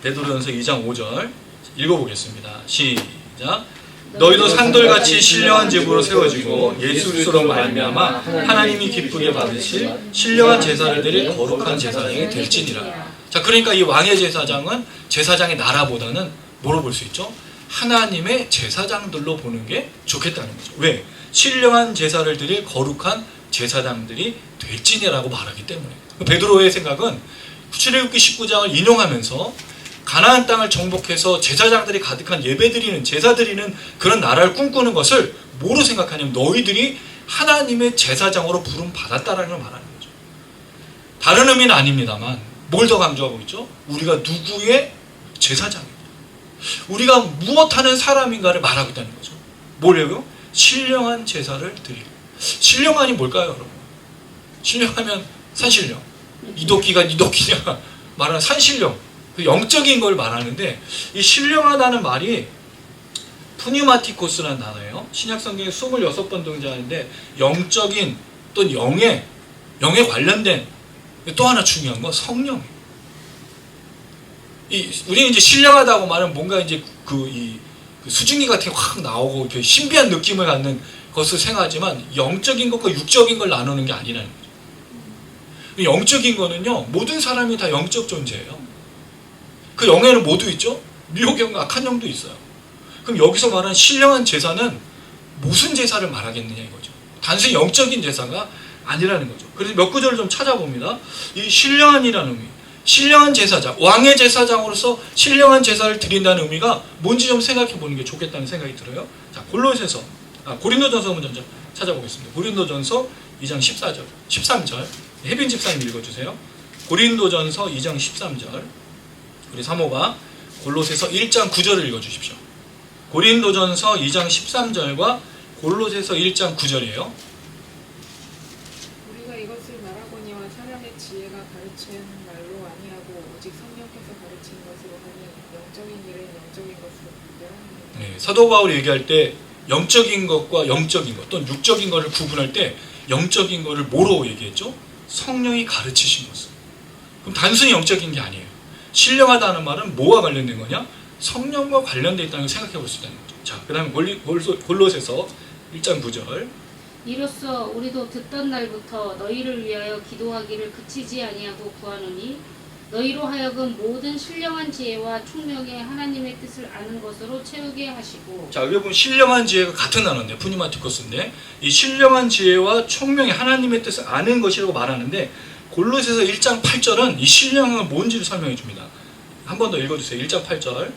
베드로전서 2장 5절 읽어보겠습니다. 시작. 너희도 산돌같이 신령한 집으로 세워지고 예수 그리스도로 말미암아 하나님이 기쁘게 받으실 신령한 제사를 드릴 거룩한 제사장이 될지니라. 자, 그러니까 이 왕의 제사장은 제사장의 나라보다는 뭐로 볼 수 있죠? 하나님의 제사장들로 보는 게 좋겠다는 거죠. 왜? 신령한 제사를 드릴 거룩한 제사장들이 될지니라고 말하기 때문에. 베드로의 생각은 출애굽기 19장을 인용하면서 가나안 땅을 정복해서 제사장들이 가득한 예배드리는, 제사드리는 그런 나라를 꿈꾸는 것을 뭐로 생각하냐면 너희들이 하나님의 제사장으로 부름 받았다라는 걸 말하는 거죠. 다른 의미는 아닙니다만 뭘 더 강조하고 있죠? 우리가 누구의 제사장입니다. 우리가 무엇하는 사람인가를 말하고 있다는 거죠. 뭐래요? 신령한 제사를 드리고. 신령한이 뭘까요, 여러분? 신령하면 산신령, 이도끼가 이도끼냐 말하는 산신령, 그 영적인 걸 말하는데, 이 신령하다는 말이 푸뉴마티코스라는 단어예요. 신약성경에 26번 등장하는데 영적인 또는 영에 관련된, 또 하나 중요한 건 성령이에요. 우리는 이제 신령하다고 말하면 뭔가 이제 그 수증기 같은 게 확 나오고 이렇게 신비한 느낌을 갖는 것을 생각하지만 영적인 것과 육적인 걸 나누는 게 아니라는 거죠. 영적인 거는요, 모든 사람이 다 영적 존재예요. 그 영에는 모두 있죠? 미혹영과 악한 영도 있어요. 그럼 여기서 말하는 신령한 제사는 무슨 제사를 말하겠느냐 이거죠. 단순히 영적인 제사가 아니라는 거죠. 그래서 몇 구절을 좀 찾아봅니다. 이 신령한이라는 의미, 신령한 제사장, 왕의 제사장으로서 신령한 제사를 드린다는 의미가 뭔지 좀 생각해 보는 게 좋겠다는 생각이 들어요. 자, 고린도전서 먼저 찾아보겠습니다. 고린도전서 2장 14절, 13절. 혜빈 집사님 읽어주세요. 고린도전서 2장 13절. 우리 사모가 골로새서 1장 9절을 읽어주십시오. 고린도전서 2장 13절과 골로새서 1장 9절이에요. 우리가 이것을 말하거니와 사람의 지혜가 가르치는 말로 아니하고 오직 성령께서 가르치는 것으로 하니 영적인 일은 영적인 것으로 분별하느니라. 네, 사도 바울이 얘기할 때 영적인 것과 영적인 것 또는 육적인 것을 구분할 때 영적인 것을 뭐로 얘기했죠? 성령이 가르치신 것을. 그럼 단순히 영적인 게 아니에요. 신령하다는 말은 뭐와 관련된 거냐? 성령과 관련되어 있다는 걸 생각해 볼 수 있다는 거죠. 자, 그 다음에 골로새서 1장 9절. 이로써 우리도 듣던 날부터 너희를 위하여 기도하기를 그치지 아니하고 구하노니 너희로 하여금 모든 신령한 지혜와 총명의 하나님의 뜻을 아는 것으로 채우게 하시고. 자, 여기 보면 신령한 지혜가 같은 단어인데 푸니마티코스인데 이 신령한 지혜와 총명의 하나님의 뜻을 아는 것이라고 말하는데 골로새서 1장 8절은 이 신령한 건 뭔지를 설명해 줍니다. 한 번 더 읽어주세요. 1장 8절.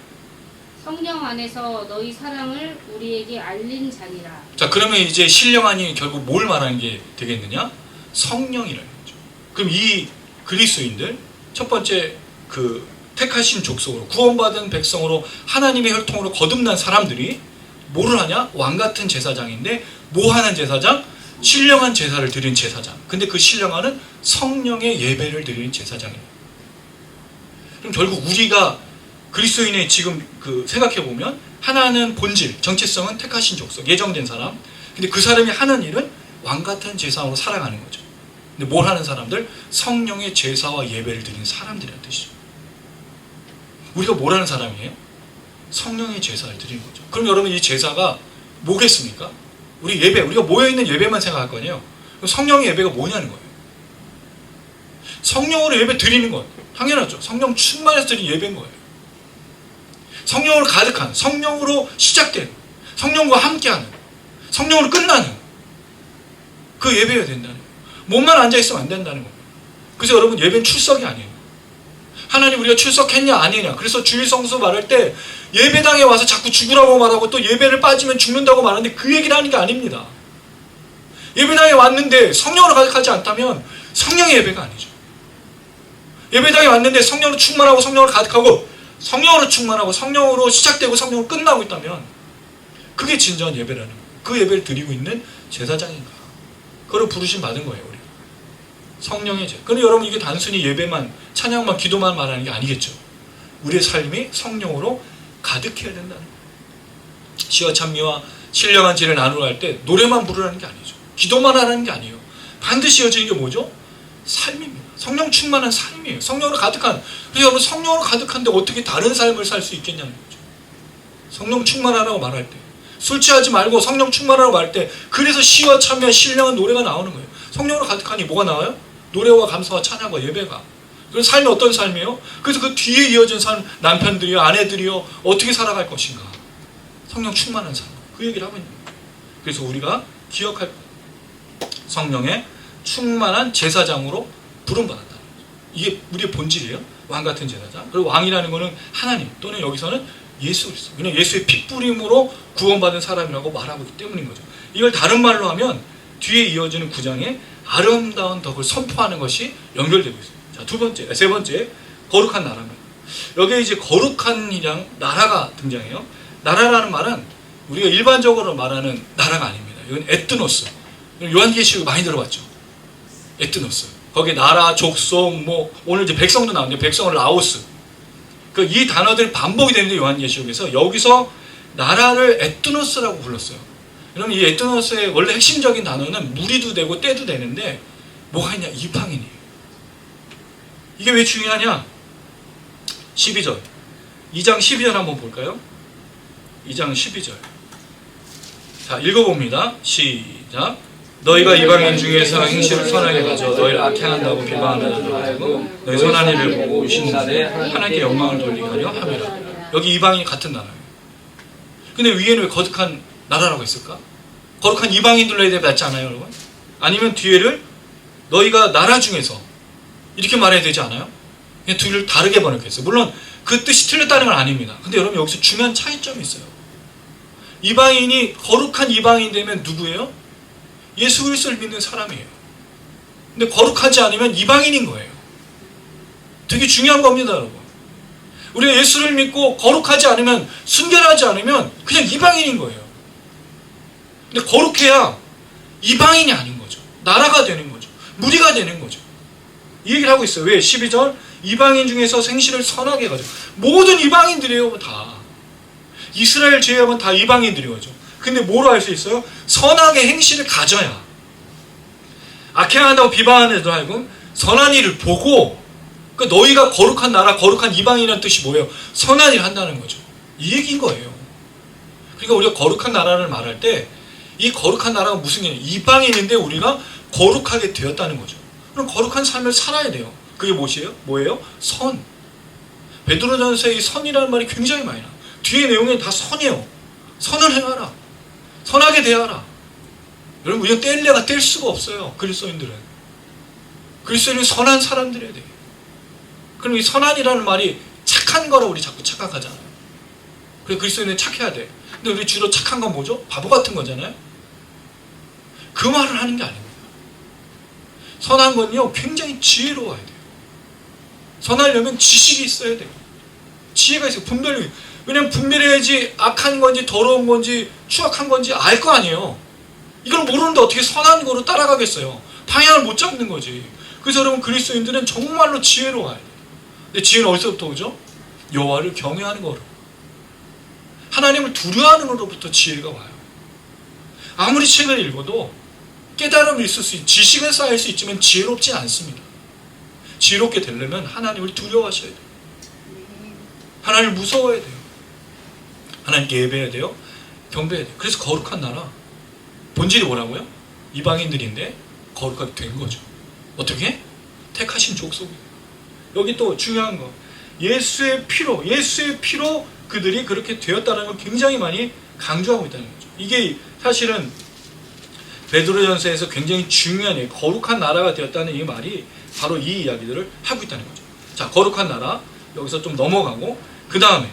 성령 안에서 너희 사랑을 우리에게 알린 자니라. 자, 그러면 이제 신령한이 결국 뭘 말하는 게 되겠느냐? 성령이라는 거죠. 그럼 이 그리스도인들 첫 번째 그 택하신 족속으로 구원받은 백성으로 하나님의 혈통으로 거듭난 사람들이 뭐를 하냐? 왕같은 제사장인데 뭐 하는 제사장? 신령한 제사를 드린 제사장. 근데 그 신령한은 성령의 예배를 드리는 제사장이에요. 그럼 결국 우리가 그리스도인의 지금 그 생각해 보면 하나는 본질, 정체성은 택하신 족속, 예정된 사람. 근데 그 사람이 하는 일은 왕같은 제사장으로 살아가는 거죠. 근데 뭘 하는 사람들? 성령의 제사와 예배를 드리는 사람들이라는 뜻이죠. 우리가 뭘 하는 사람이에요? 성령의 제사를 드리는 거죠. 그럼 여러분 이 제사가 뭐겠습니까? 우리 예배, 우리가 모여있는 예배만 생각할 거 아니에요? 그럼 성령의 예배가 뭐냐는 거예요. 성령으로 예배 드리는 것, 당연하죠. 성령 충만해서 드리는 예배인 거예요. 성령으로 가득한, 성령으로 시작된, 성령과 함께하는, 성령으로 끝나는 그 예배가 된다는 거예요. 몸만 앉아있으면 안 된다는 겁니다. 그래서 여러분 예배는 출석이 아니에요. 하나님 우리가 출석했냐 아니냐. 그래서 주일 성수 말할 때 예배당에 와서 자꾸 죽으라고 말하고 또 예배를 빠지면 죽는다고 말하는데 그 얘기를 하는 게 아닙니다. 예배당에 왔는데 성령으로 가득하지 않다면 성령의 예배가 아니죠. 예배당에 왔는데 성령으로 충만하고 성령으로 가득하고 성령으로 충만하고 성령으로 시작되고 성령으로 끝나고 있다면 그게 진정한 예배라는 거예요. 그 예배를 드리고 있는 제사장인가. 그걸 부르심 받은 거예요. 우리 성령의 제사. 그런데 여러분 이게 단순히 예배만 찬양만 기도만 말하는 게 아니겠죠. 우리의 삶이 성령으로 가득해야 된다는 거예요. 시와 찬미와 신령한 지혜를 나누러 갈 때 노래만 부르라는 게 아니죠. 기도만 하라는 게 아니에요. 반드시 이어지는 게 뭐죠? 삶입니다. 성령 충만한 삶이에요. 성령으로 가득한. 그래서 여러분 성령으로 가득한데 어떻게 다른 삶을 살 수 있겠냐는 거죠. 성령 충만하라고 말할 때 술 취하지 말고 성령 충만하라고 말할 때 그래서 시와 찬미와 신령한 노래가 나오는 거예요. 성령으로 가득하니 뭐가 나와요? 노래와 감사와 찬양과 예배가. 그래서 삶이 어떤 삶이에요? 그래서 그 뒤에 이어진 삶, 남편들이요 아내들이요 어떻게 살아갈 것인가. 성령 충만한 삶. 그 얘기를 하고 있는 거예요. 그래서 우리가 기억할 거예요. 성령의 충만한 제사장으로 부름받았다. 이게 우리의 본질이에요. 왕같은 제사장. 그리고 왕이라는 것은 하나님 또는 여기서는 예수 그리스도. 그냥 예수의 핏부림으로 구원받은 사람이라고 말하고 있기 때문인 거죠. 이걸 다른 말로 하면 뒤에 이어지는 9장에 아름다운 덕을 선포하는 것이 연결되고 있어요. 자, 세 번째 거룩한 나라입니다. 여기에 이제 거룩한 이랑 나라가 등장해요. 나라라는 말은 우리가 일반적으로 말하는 나라가 아닙니다. 이건 에트노스. 요한계시록 많이 들어봤죠. 에트노스. 거기에 나라, 족속, 뭐 오늘 이제 백성도 나오는데 백성은 라오스. 이 단어들이 반복이 되는데 요한계시록에서 여기서 나라를 에트노스라고 불렀어요. 그러면 이 에트노스의 원래 핵심적인 단어는 무리도 되고 때도 되는데 뭐가 있냐? 이방인이에요. 이게 왜 중요하냐? 12절. 2장 12절 한번 볼까요? 2장 12절. 자, 읽어봅니다. 시작. 너희가 이방인 중에서 행실을 선하게 가져 너희를 악행한다고 비방하는 자들을 가지고 너희 선한 일을 보고 신나되 하나님께 영광을 돌리게 하려 함이라. 여기 이방인이 같은 나라예요. 근데 위에는 왜 거룩한 나라라고 했을까? 거룩한 이방인들로 해야 되지 않아요, 여러분? 아니면 뒤에를 너희가 나라 중에서 이렇게 말해야 되지 않아요? 그냥 둘을 다르게 번역했어요. 물론 그 뜻이 틀렸다는 건 아닙니다. 근데 여러분 여기서 중요한 차이점이 있어요. 이방인이 거룩한 이방인 되면 누구예요? 예수 그리스도를 믿는 사람이에요. 근데 거룩하지 않으면 이방인인 거예요. 되게 중요한 겁니다, 여러분. 우리가 예수를 믿고 거룩하지 않으면, 순결하지 않으면 그냥 이방인인 거예요. 근데 거룩해야 이방인이 아닌 거죠. 나라가 되는 거죠. 무리가 되는 거죠. 이 얘기를 하고 있어요. 왜? 12절 이방인 중에서 생시를 선하게 가지고, 모든 이방인들이에요. 다 이스라엘 제외하면 다 이방인들이죠. 근데 뭐로 할 수 있어요? 선하게 행실을 가져야, 악행한다고 비방하는 애들 하여금 선한 일을 보고, 그러니까 너희가 거룩한 나라, 거룩한 이방인이라는 뜻이 뭐예요? 선한 일을 한다는 거죠. 이 얘기인 거예요. 그러니까 우리가 거룩한 나라를 말할 때 이 거룩한 나라가 무슨 얘기냐? 이방인인데 우리가 거룩하게 되었다는 거죠. 그럼 거룩한 삶을 살아야 돼요. 그게 뭐예요? 선. 베드로전서에 이 선이라는 말이 굉장히 많이 나와요. 뒤에 내용이 다 선이에요. 선을 행하라. 선하게 대하라. 여러분, 우리가 뗄래가 뗄 수가 없어요. 그리스도인들은. 그리스도인은 선한 사람들이어야 돼요. 그럼 이 선한이라는 말이 착한 거라 우리 자꾸 착각하잖아요. 그래서 그리스도인은 착해야 돼. 근데 우리 주로 착한 건 뭐죠? 바보 같은 거잖아요. 그 말을 하는 게 아닙니다. 선한 건요, 굉장히 지혜로워야 돼요. 선하려면 지식이 있어야 돼요. 지혜가 있어요. 분별력이. 왜냐면 분별해야지 악한 건지 더러운 건지 추악한 건지 알 거 아니에요. 이걸 모르는데 어떻게 선한 거로 따라가겠어요. 방향을 못 잡는 거지. 그래서 여러분, 그리스도인들은 정말로 지혜로워야 돼요. 근데 지혜는 어디서부터 오죠? 여호와를 경외하는 거로, 하나님을 두려워하는 것로부터 지혜가 와요. 아무리 책을 읽어도 깨달음이 있을 수 있고 지식은 쌓일 수 있지만 지혜롭지 않습니다. 지혜롭게 되려면 하나님을 두려워하셔야 돼요. 하나님을 무서워해야 돼요. 하나님께 예배해야 돼요. 경배해야 돼요. 그래서 거룩한 나라, 본질이 뭐라고요? 이방인들인데 거룩하게 된 거죠. 어떻게? 택하신 족속이에요. 여기 또 중요한 거, 예수의 피로 그들이 그렇게 되었다는 걸 굉장히 많이 강조하고 있다는 거죠. 이게 사실은 베드로전서에서 굉장히 중요한 얘기, 거룩한 나라가 되었다는 이 말이 바로 이 이야기들을 하고 있다는 거죠. 자, 거룩한 나라, 여기서 좀 넘어가고, 그 다음에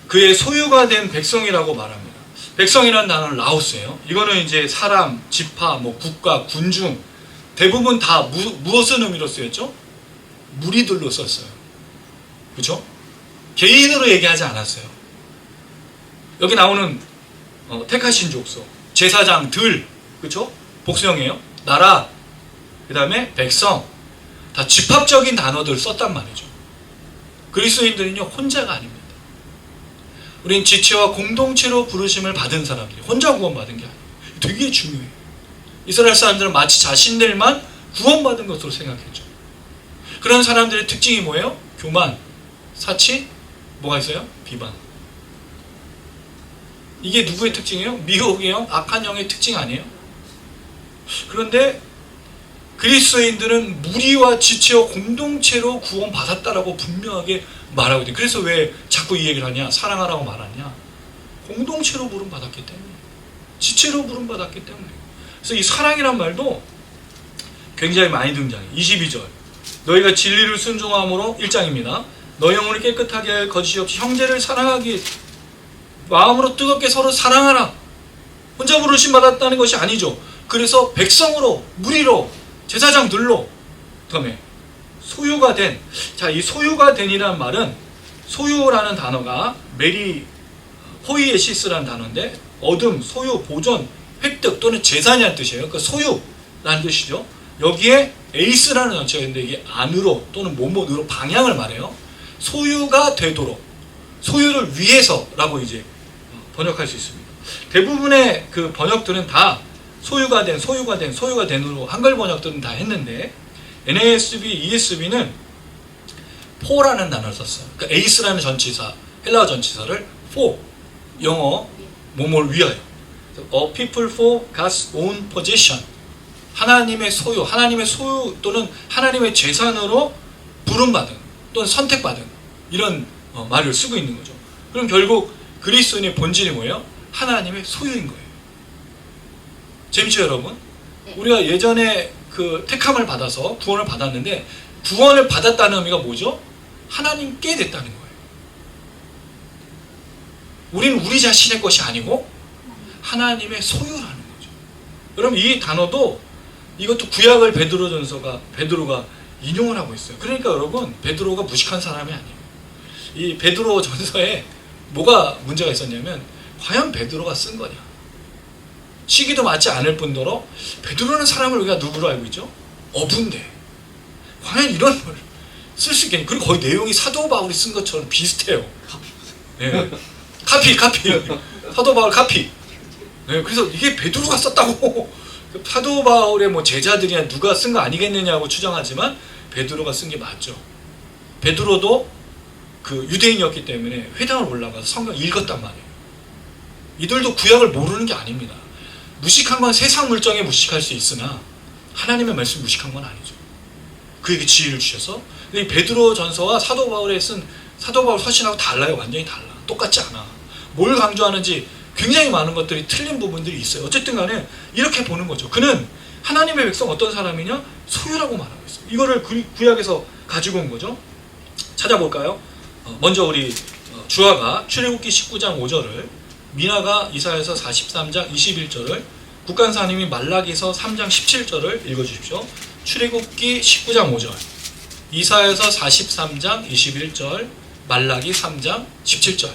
그의 소유가 된 백성이라고 말합니다. 백성이라는 단어는 라오스예요. 이거는 이제 사람, 지파, 국가, 군중, 대부분 다 무엇을 의미로 쓰였죠? 무리들로 썼어요. 그렇죠? 개인으로 얘기하지 않았어요. 여기 나오는 택하신 족속, 제사장들, 그렇죠? 복수형이에요. 나라, 그 다음에 백성, 다 집합적인 단어들을 썼단 말이죠. 그리스도인들은요, 혼자가 아닙니다. 우린 지체와 공동체로 부르심을 받은 사람들이, 혼자 구원받은 게 아니에요. 되게 중요해요. 이스라엘 사람들은 마치 자신들만 구원받은 것으로 생각했죠. 그런 사람들의 특징이 뭐예요? 교만, 사치, 뭐가 있어요? 비방. 이게 누구의 특징이에요? 미혹의 영, 악한 영의 특징 아니에요? 그런데 그리스도인들은 무리와 지체와 공동체로 구원받았다라고 분명하게 말하고 있대요. 그래서 왜 자꾸 이 얘기를 하냐? 사랑하라고 말하냐? 공동체로 부름받았기 때문에, 지체로 부름받았기 때문에. 그래서 이 사랑이란 말도 굉장히 많이 등장해요. 22절, 너희가 진리를 순종함으로, 1장입니다. 너희 영혼을 깨끗하게 할 거짓이 없이 형제를 사랑하기, 마음으로 뜨겁게 서로 사랑하라. 혼자 부르심 받았다는 것이 아니죠. 그래서 백성으로, 무리로, 제사장들로, 그다음에 소유가 된, 자, 이 소유가 된이라는 말은, 소유라는 단어가 메리 호이에시스라는 단어인데, 얻음, 소유, 보존, 획득 또는 재산이라는 뜻이에요. 그러니까 소유라는 뜻이죠. 여기에 에이스라는 단어가 있는데, 이게 안으로 또는 뭐뭐으로 방향을 말해요. 소유가 되도록, 소유를 위해서라고 이제 번역할 수 있습니다. 대부분의 그 번역들은 다 소유가 된으로 한글 번역들은 다 했는데, NASB, ESB는 for라는 단어를 썼어요. 그러니까 에이스라는 전치사, 헬라어 전치사를 for, 영어 뭐뭐를 위하여, a people for God's own possession, 하나님의 소유 또는 하나님의 재산으로 부름받은 또는 선택받은, 이런 말을 쓰고 있는 거죠. 그럼 결국 그리스도인의 본질이 뭐예요? 하나님의 소유인 거예요. 재밌죠, 여러분? 네. 우리가 예전에 그 택함을 받아서 구원을 받았는데, 구원을 받았다는 의미가 뭐죠? 하나님께 됐다는 거예요. 우리는 우리 자신의 것이 아니고 하나님의 소유라는 거죠. 여러분 이 단어도 이것도 구약을 베드로가 인용을 하고 있어요. 그러니까 여러분 베드로가 무식한 사람이 아니에요. 이 베드로 전서에 뭐가 문제가 있었냐면 과연 베드로가 쓴 거냐. 시기도 맞지 않을 뿐더러 베드로는 사람을 우리가 누구로 알고 있죠? 어부인데 과연 이런 걸 쓸 수 있겠냐. 그리고 거의 내용이 사도 바울이 쓴 것처럼 비슷해요. 네. 카피 사도 바울 카피. 네. 그래서 이게 베드로가 썼다고 사도 바울의 뭐 제자들이야 누가 쓴 거 아니겠느냐고 추정하지만 베드로가 쓴 게 맞죠. 베드로도 그 유대인이었기 때문에 회당을 올라가서 성경 읽었단 말이에요. 이들도 구약을 모르는 게 아닙니다. 무식한 건 세상 물정에 무식할 수 있으나 하나님의 말씀 무식한 건 아니죠. 그에게 지혜를 주셔서. 이 베드로 전서와 사도 바울에 쓴 사도 바울 서신하고 달라요. 완전히 달라. 똑같지 않아. 뭘 강조하는지 굉장히 많은 것들이 틀린 부분들이 있어요. 어쨌든 간에 이렇게 보는 거죠. 그는 하나님의 백성 어떤 사람이냐? 소유라고 말하고 있어요. 이거를 구약에서 가지고 온 거죠. 찾아볼까요? 먼저 우리 주아가 출애굽기 19장 5절을, 미나가 이사야서 43장 21절을, 국간사님이 말라기서 3장 17절을 읽어주십시오. 출애굽기 19장 5절, 이사야서 43장 21절, 말라기 3장 17절.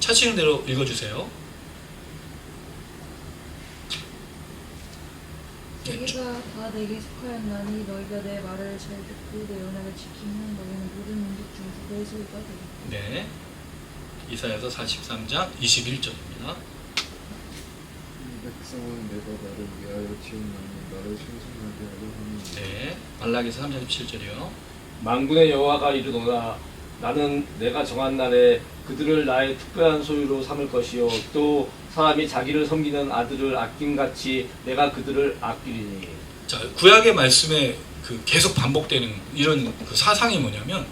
찾으시는 대로 읽어주세요. 너희가 다 내게 속하였나니 너희가 내 말을 잘 듣고 내 언약을 지키면 너희는 모든 민족 중에서 내 소유가 되리라. 네, 이사야서 43장 21절입니다. 이 백성은 내가 나를 위하여 지은 나를 신성하게 하려 하니. 네, 말라기서 3장 17절이요. 만군의 여호와가 이르노라 나는 내가 정한 날에 그들을 나의 특별한 소유로 삼을 것이요 또 사람이 자기를 섬기는 아들을 아낌같이 내가 그들을 아끼리니. 자, 구약의 말씀에 그 계속 반복되는 이런 그 사상이 뭐냐면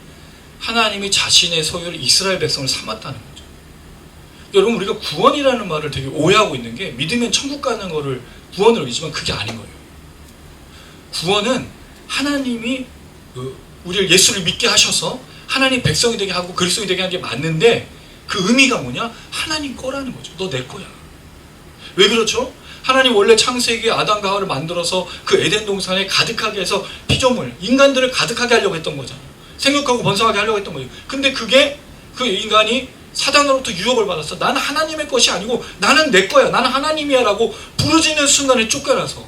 하나님이 자신의 소유를 이스라엘 백성을 삼았다는 거죠. 여러분 우리가 구원이라는 말을 되게 오해하고 있는 게 믿으면 천국 가는 거를 구원으로 여기지만 그게 아닌 거예요. 구원은 하나님이 우리를 예수를 믿게 하셔서 하나님 백성이 되게 하고 그리스도인이 되게 한 게 맞는데 그 의미가 뭐냐? 하나님 거라는 거죠. 너 내 거야. 왜 그렇죠? 하나님 원래 창세기에 아담과 하와를 만들어서 그 에덴 동산에 가득하게 해서 피조물, 인간들을 가득하게 하려고 했던 거잖아요. 생육하고 번성하게 하려고 했던 거예요. 근데 그게 그 인간이 사단으로부터 유혹을 받았어. 나는 하나님의 것이 아니고 나는 내 거야. 나는 하나님이야 라고 부르짖는 순간에 쫓겨나서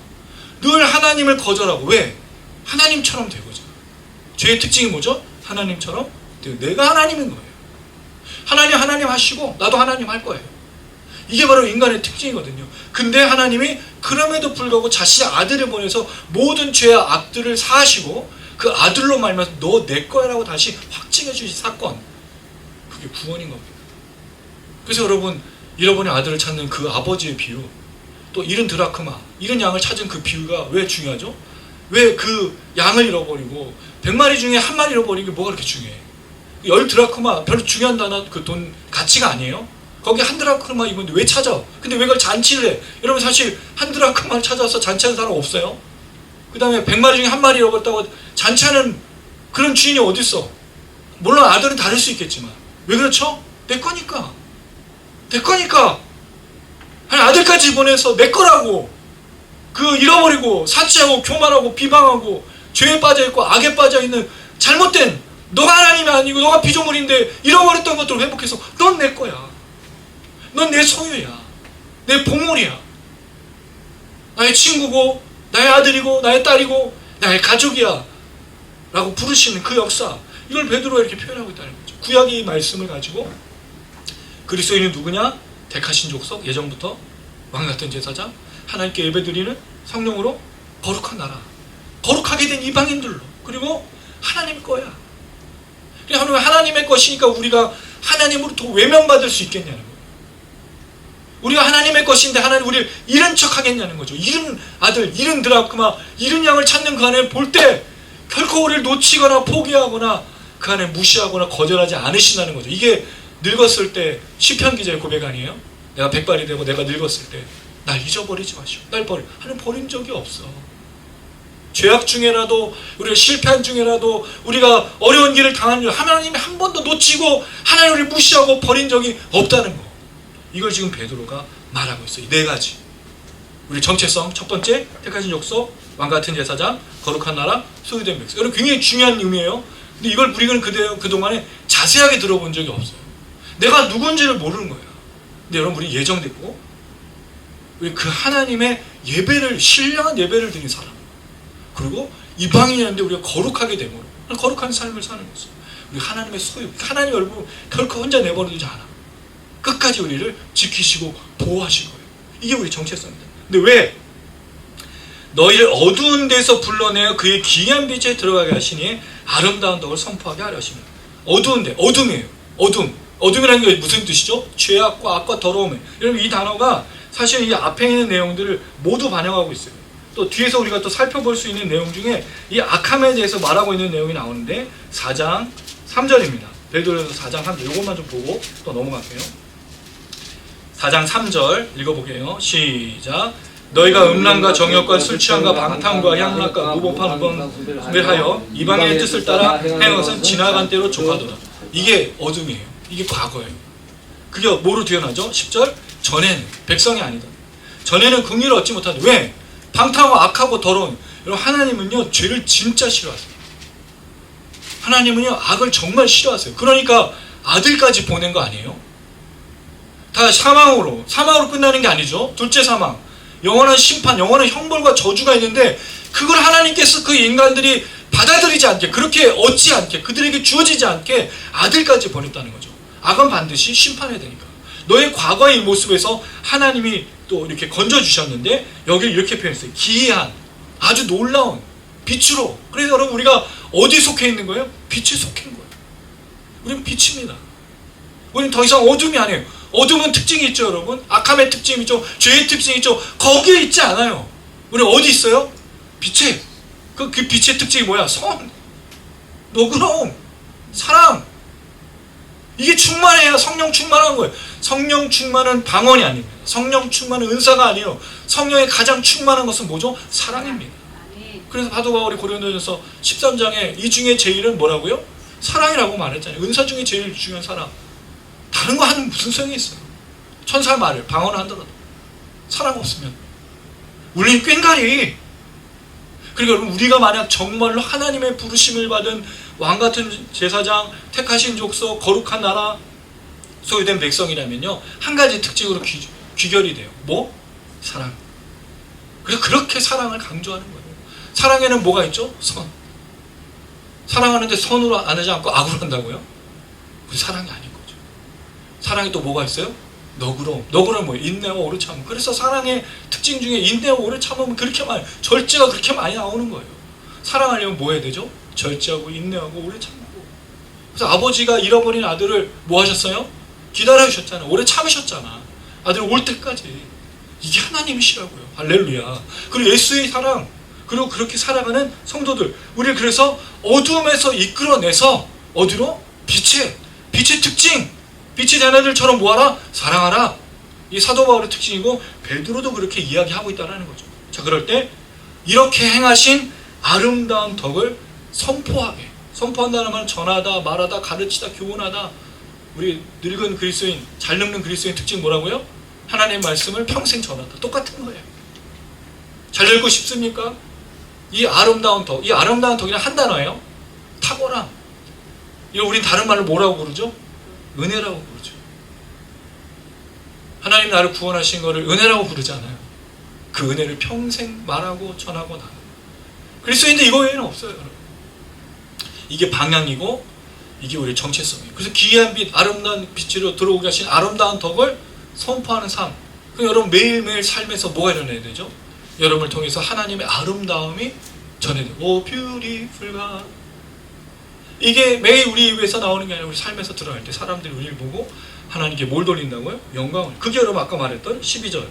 늘 하나님을 거절하고. 왜? 하나님처럼 되고자. 죄의 특징이 뭐죠? 하나님처럼 내가 하나님인 거예요. 하나님 하시고 나도 하나님 할 거예요. 이게 바로 인간의 특징이거든요. 근데 하나님이 그럼에도 불구하고 자신의 아들을 보내서 모든 죄와 악들을 사하시고 그 아들로 말미암아서 너 내 거야 라고 다시 확증해 주신 사건, 그게 구원인 겁니다. 그래서 여러분 잃어버린 아들을 찾는 그 아버지의 비유, 또 잃은 드라크마, 잃은 양을 찾은 그 비유가 왜 중요하죠? 왜 그 양을 잃어버리고 100마리 중에 한 마리 잃어버린 게 뭐가 그렇게 중요해? 10 드라크마 별로 중요한 단어 그 돈 가치가 아니에요? 거기 한 드라크마 입었는데 왜 찾아? 근데 왜 그걸 잔치를 해? 여러분 사실 한 드라크마를 찾아서 잔치하는 사람 없어요? 그 다음에 100마리 중에 한 마리 잃어버렸다고 잔치하는 그런 주인이 어딨어? 물론 아들은 다를 수 있겠지만 왜 그렇죠? 내 거니까. 내 거니까. 아니 아들까지 보내서 내 거라고 그 잃어버리고 사치하고 교만하고 비방하고 죄에 빠져있고 악에 빠져있는 잘못된 너가 하나님이 아니고 너가 피조물인데 잃어버렸던 것들을 회복해서 넌 내 거야. 넌 내 소유야. 내 보물이야. 나의 친구고 나의 아들이고 나의 딸이고 나의 가족이야 라고 부르시는 그 역사, 이걸 베드로가 이렇게 표현하고 있다는 거죠. 구약의 말씀을 가지고 그리스도인은 누구냐? 택하신 족속, 예전부터 왕같은 제사장, 하나님께 예배드리는 성령으로 거룩한 나라, 거룩하게 된 이방인들로, 그리고 하나님 거야. 하나님의 것이니까 우리가 하나님으로부터 외면받을 수 있겠냐는 거예요. 우리가 하나님의 것인데 하나님 우리를 잃은 척 하겠냐는 거죠. 잃은 아들, 잃은 드라크마, 잃은 양을 찾는 그 안에 볼 때 결코 우리를 놓치거나 포기하거나 그 안에 무시하거나 거절하지 않으신다는 거죠. 이게 늙었을 때 시편 기자의 고백 아니에요? 내가 백발이 되고 내가 늙었을 때 날 잊어버리지 마시오. 날 하나님 버린 적이 없어. 죄악 중에라도 우리가 실패한 중에라도 우리가 어려운 길을 당한 일 하나님이 한 번도 놓치고 하나님을 무시하고 버린 적이 없다는 거. 이걸 지금 베드로가 말하고 있어요. 이 네 가지. 우리 정체성 첫 번째 택하신 족속, 왕같은 제사장, 거룩한 나라, 소유된 백성. 여러분 굉장히 중요한 의미예요. 근데 이걸 우리는 그동안에 자세하게 들어본 적이 없어요. 내가 누군지를 모르는 거예요. 근데 여러분 우리 예정됐고 우리 그 하나님의 예배를 신령한 예배를 드린 사람, 그리고 이방인이었는데 우리가 거룩하게 됨으로 거룩한 삶을 사는 거죠. 우리 하나님의 소유, 하나님 여러분 결코 혼자 내버려두지 않아. 끝까지 우리를 지키시고 보호하실 거예요. 이게 우리 정체성입니다. 근데 왜 너희를 어두운 데서 불러내어 그의 기이한 빛에 들어가게 하시니 아름다운 덕을 선포하게 하려 하십니다. 어두운데, 어둠이에요. 어둠이라는 게 무슨 뜻이죠? 죄악과 악과 더러움에. 여러분 이 단어가 사실 이 앞에 있는 내용들을 모두 반영하고 있어요. 또 뒤에서 우리가 또 살펴볼 수 있는 내용 중에 이 악함에 대해서 말하고 있는 내용이 나오는데 4장 3절입니다. 베드로전서 4장 3절. 이것만 좀 보고 또 넘어갈게요. 4장 3절 읽어볼게요. 시작. 너희가 음란과 정욕과 술 취함과 방탕과 향락과 무법한 우범하여 이방인의 뜻을 따라 행한 것은 지나간 때로 족하도다. 이게 어둠이에요. 이게 과거예요. 그게 뭐로 뒤어나죠? 10절. 전에는 백성이 아니다. 전에는 긍휼을 얻지 못하다. 왜? 방탕하고 악하고 더러운. 여러분 하나님은요 죄를 진짜 싫어하세요. 하나님은요 악을 정말 싫어하세요. 그러니까 아들까지 보낸 거 아니에요? 다 사망으로 끝나는 게 아니죠. 둘째 사망, 영원한 심판, 영원한 형벌과 저주가 있는데 그걸 하나님께서 그 인간들이 받아들이지 않게, 그렇게 얻지 않게, 그들에게 주어지지 않게 아들까지 보냈다는 거죠. 악은 반드시 심판해야 되니까. 너의 과거의 이 모습에서 하나님이 또 이렇게 건져주셨는데 여기를 이렇게 표현했어요. 기이한, 아주 놀라운 빛으로. 그래서 여러분 우리가 어디 속해 있는 거예요? 빛에 속해 있는 거예요. 우리는 빛입니다. 우리는 더 이상 어둠이 아니에요. 어둠은 특징이 있죠, 여러분. 악함의 특징이 있죠. 죄의 특징이 있죠. 거기에 있지 않아요. 우리는 어디 있어요? 빛에. 그 빛의 특징이 뭐야? 선, 너그러움, 사랑. 이게 충만해야 성령 충만한 거예요. 성령 충만은 방언이 아닙니다. 성령 충만은 은사가 아니에요. 성령의 가장 충만한 것은 뭐죠? 사랑입니다. 그래서 사도 바울이 고린도전서 13장에 이 중에 제일은 뭐라고요? 사랑이라고 말했잖아요. 은사 중에 제일 중요한 사랑. 다른 거 하는 무슨 소용이 있어요? 천사 말을 방언을 하더라도 사랑 없으면 우리는 꽹가리. 그러니까 여러분 우리가 만약 정말로 하나님의 부르심을 받은 왕같은 제사장, 택하신 족속, 거룩한 나라, 소유된 백성이라면요 한 가지 특징으로 귀결이 돼요. 뭐? 사랑. 그래서 그렇게 사랑을 강조하는 거예요. 사랑에는 뭐가 있죠? 선. 사랑하는데 선으로 안 하지 않고 악으로 한다고요? 그 사랑이 아닌 거죠. 사랑에 또 뭐가 있어요? 너그러움. 너그러움 뭐예요? 인내와 오래 참음. 그래서 사랑의 특징 중에 인내와 오래 참음은 그렇게 많이, 절제가 그렇게 많이 나오는 거예요. 사랑하려면 뭐 해야 되죠? 절제하고 인내하고 오래 참고. 그래서 아버지가 잃어버린 아들을 뭐 하셨어요? 기다려주셨잖아요. 오래 참으셨잖아. 아들 올 때까지. 이게 하나님이시라고요. 할렐루야. 그리고 예수의 사랑, 그리고 그렇게 살아가는 성도들, 우리를 그래서 어두움에서 이끌어내서 어디로? 빛의 특징, 빛의 자녀들처럼 뭐하라? 사랑하라. 이 사도 바울의 특징이고 베드로도 그렇게 이야기하고 있다는 거죠. 자, 그럴 때 이렇게 행하신 아름다운 덕을 선포하게. 선포한다는 말은 전하다, 말하다, 가르치다, 교훈하다. 우리 늙은 그리스도인, 잘 늙는 그리스도인 특징 뭐라고요? 하나님의 말씀을 평생 전하다. 똑같은 거예요. 잘 늙고 싶습니까? 이 아름다운 덕, 이 아름다운 덕이란 한 단어예요. 탁월함. 이걸 우린 다른 말로 뭐라고 부르죠? 은혜라고 부르죠. 하나님 나를 구원하신 것을 은혜라고 부르지 않아요. 그 은혜를 평생 말하고 전하고 나가요. 그리스도인들 이거 외에는 없어요, 여러분. 이게 방향이고 이게 우리의 정체성이에요. 그래서 기이한 빛, 아름다운 빛으로 들어오게 하신 아름다운 덕을 선포하는 삶. 그럼 여러분 매일매일 삶에서 뭐가 일어나야 되죠? 여러분을 통해서 하나님의 아름다움이 전해져요. 오, beautiful God. 이게 매일 우리 입에서 나오는 게 아니라 우리 삶에서 드러날 때 사람들이 우리를 보고 하나님께 뭘 돌린다고요? 영광을. 그게 여러분 아까 말했던 12절.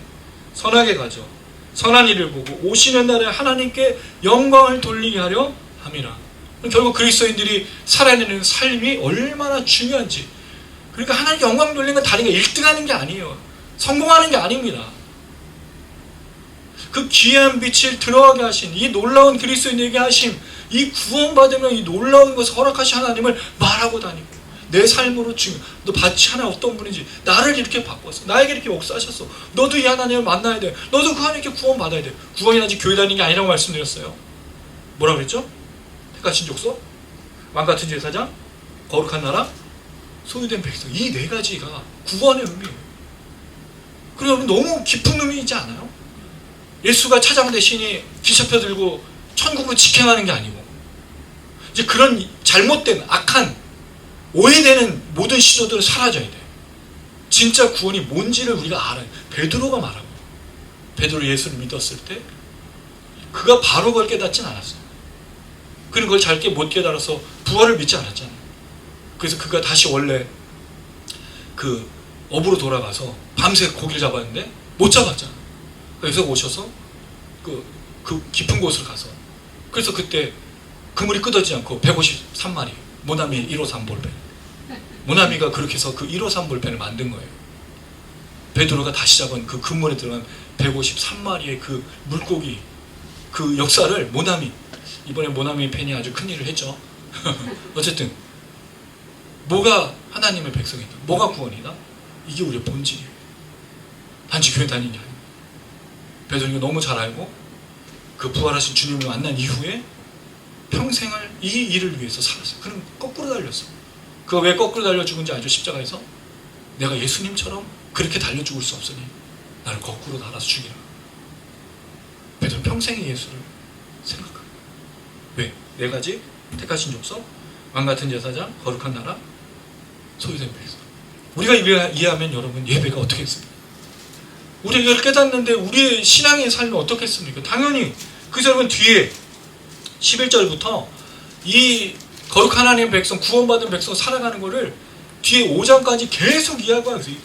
선하게 가죠. 선한 일을 보고 오시는 날에 하나님께 영광을 돌리게 하려 함이라. 결국 그리스도인들이 살아내는 삶이 얼마나 중요한지. 그러니까 하나님께 영광 돌리는 건 다른 게 1등 하는 게 아니에요. 성공하는 게 아닙니다. 그 귀한 빛을 들어가게 하신 이 놀라운 그리스도인에게 하심, 이 구원받으면 이 놀라운 것을 허락하신 하나님을 말하고 다니고 내 삶으로 증거. 너 받지 않아 어떤 분인지 나를 이렇게 바꿨어. 나에게 이렇게 역사하셨어. 너도 이 하나님을 만나야 돼. 너도 그 하나님께 구원받아야 돼. 구원이 아직 교회 다니는 게 아니라고 말씀드렸어요. 뭐라고 그랬죠? 택하신 족속, 왕같은 제사장, 거룩한 나라, 소유된 백성. 이 네 가지가 구원의 의미예요. 그리고 너무 깊은 의미이지 않아요? 예수가 차장 대신이 기차표 들고 천국을 직행하는 게 아니고 이제 그런 잘못된 악한 오해되는 모든 시도들은 사라져야 돼. 진짜 구원이 뭔지를 우리가 알아요. 베드로가 말하고 베드로 예수를 믿었을 때 그가 바로 그걸 깨닫진 않았어요. 그는 그걸 잘 못 깨달아서 부활을 믿지 않았잖아요. 그래서 그가 다시 원래 그 업으로 돌아가서 밤새 고기를 잡았는데 못 잡았잖아요. 그래서 오셔서 그 깊은 곳으로 가서 그래서 그때 그물이 끊어지지 않고 153마리 모나미 153 볼펜 모나미가 그렇게 해서 그 153 볼펜을 만든 거예요. 베드로가 다시 잡은 그 그물에 들어간 153마리의 그 물고기 그 역사를 모나미 이번에 모나미 팬이 아주 큰일을 했죠. 어쨌든 뭐가 하나님의 백성이다. 뭐가 구원이다. 이게 우리의 본질이에요. 단지 교회 다니는 게 아니에요. 베드로가 너무 잘 알고 그 부활하신 주님을 만난 이후에 평생을 이 일을 위해서 살았어요. 그는 거꾸로 달렸어. 그가 왜 거꾸로 달려 죽은지 알죠? 십자가에서 내가 예수님처럼 그렇게 달려 죽을 수 없으니 나를 거꾸로 달아서 죽이라. 베드로 평생의 예수를 생각하고 왜? 네 가지 택하신 족속, 왕같은 제사장, 거룩한 나라, 소유된 백성. 우리가 이해하면 여러분 예배가 어떻게 했습니까? 우리가 이걸 깨닫는데 우리의 신앙의 삶이 어떻겠습니까? 당연히 그 사람은 뒤에 11절부터 이 거룩한 하나님의 백성, 구원받은 백성 살아가는 거를 뒤에 5장까지 계속 이야기하고 있어요.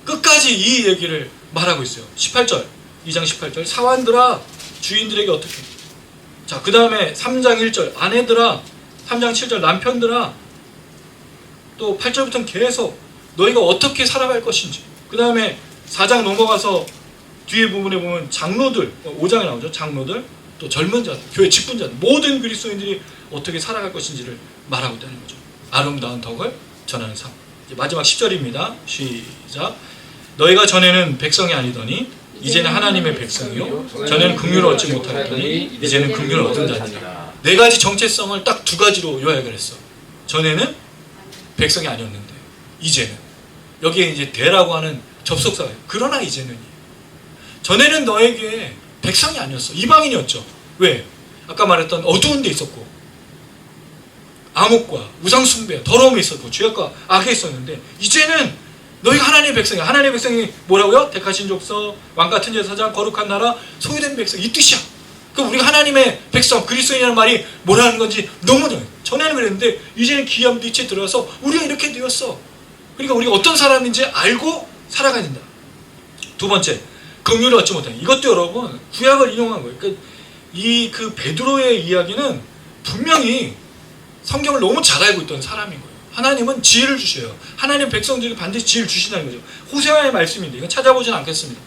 끝까지 이 얘기를 말하고 있어요. 18절, 2장 18절 사환들아 주인들에게 어떻게 자, 그 다음에 3장 1절 아내들아 3장 7절 남편들아 또 8절부터는 계속 너희가 어떻게 살아갈 것인지 그 다음에 4장 넘어가서 뒤에 부분에 보면 장로들 5장에 나오죠. 장로들 또 젊은 자들 교회 직분자들 모든 그리스도인들이 어떻게 살아갈 것인지를 말하고 있다는 거죠. 아름다운 덕을 전하는 삶. 이제 마지막 10절입니다. 시작. 너희가 전에는 백성이 아니더니 이제는 하나님의 백성이요 전에는 긍휼을 얻지 못하더니 이제는 긍휼을 얻은 자니라. 네 가지 정체성을 딱 두 가지로 요약을 했어. 전에는 백성이 아니었는데 이제는 여기에 이제 대라고 하는 접속사예요. 그러나 이제는 전에는 너에게 백성이 아니었어. 이방인이었죠. 왜? 아까 말했던 어두운 데 있었고 암흑과 우상숭배 더러움이 있었고 죄악과 악에 있었는데 이제는 너희가 하나님의 백성이야. 하나님의 백성이 뭐라고요? 택하신 족속, 왕같은 제사장, 거룩한 나라, 소유된 백성 이 뜻이야. 그럼 우리가 하나님의 백성, 그리스도인이라는 말이 뭐라는 건지 너무 전에는 그랬는데 이제는 귀한 빛에 들어가서 우리가 이렇게 되었어. 그러니까 우리가 어떤 사람인지 알고 살아가야 된다. 두 번째, 긍휼을 얻지 못해. 이것도 여러분 구약을 인용한 거예요. 그러니까 그 베드로의 이야기는 분명히 성경을 너무 잘 알고 있던 사람인 거예요. 하나님은 지혜를 주셔요. 하나님 백성들에게 반드시 지혜를 주신다는 거죠. 호세아의 말씀인데 이건 찾아보진 않겠습니다.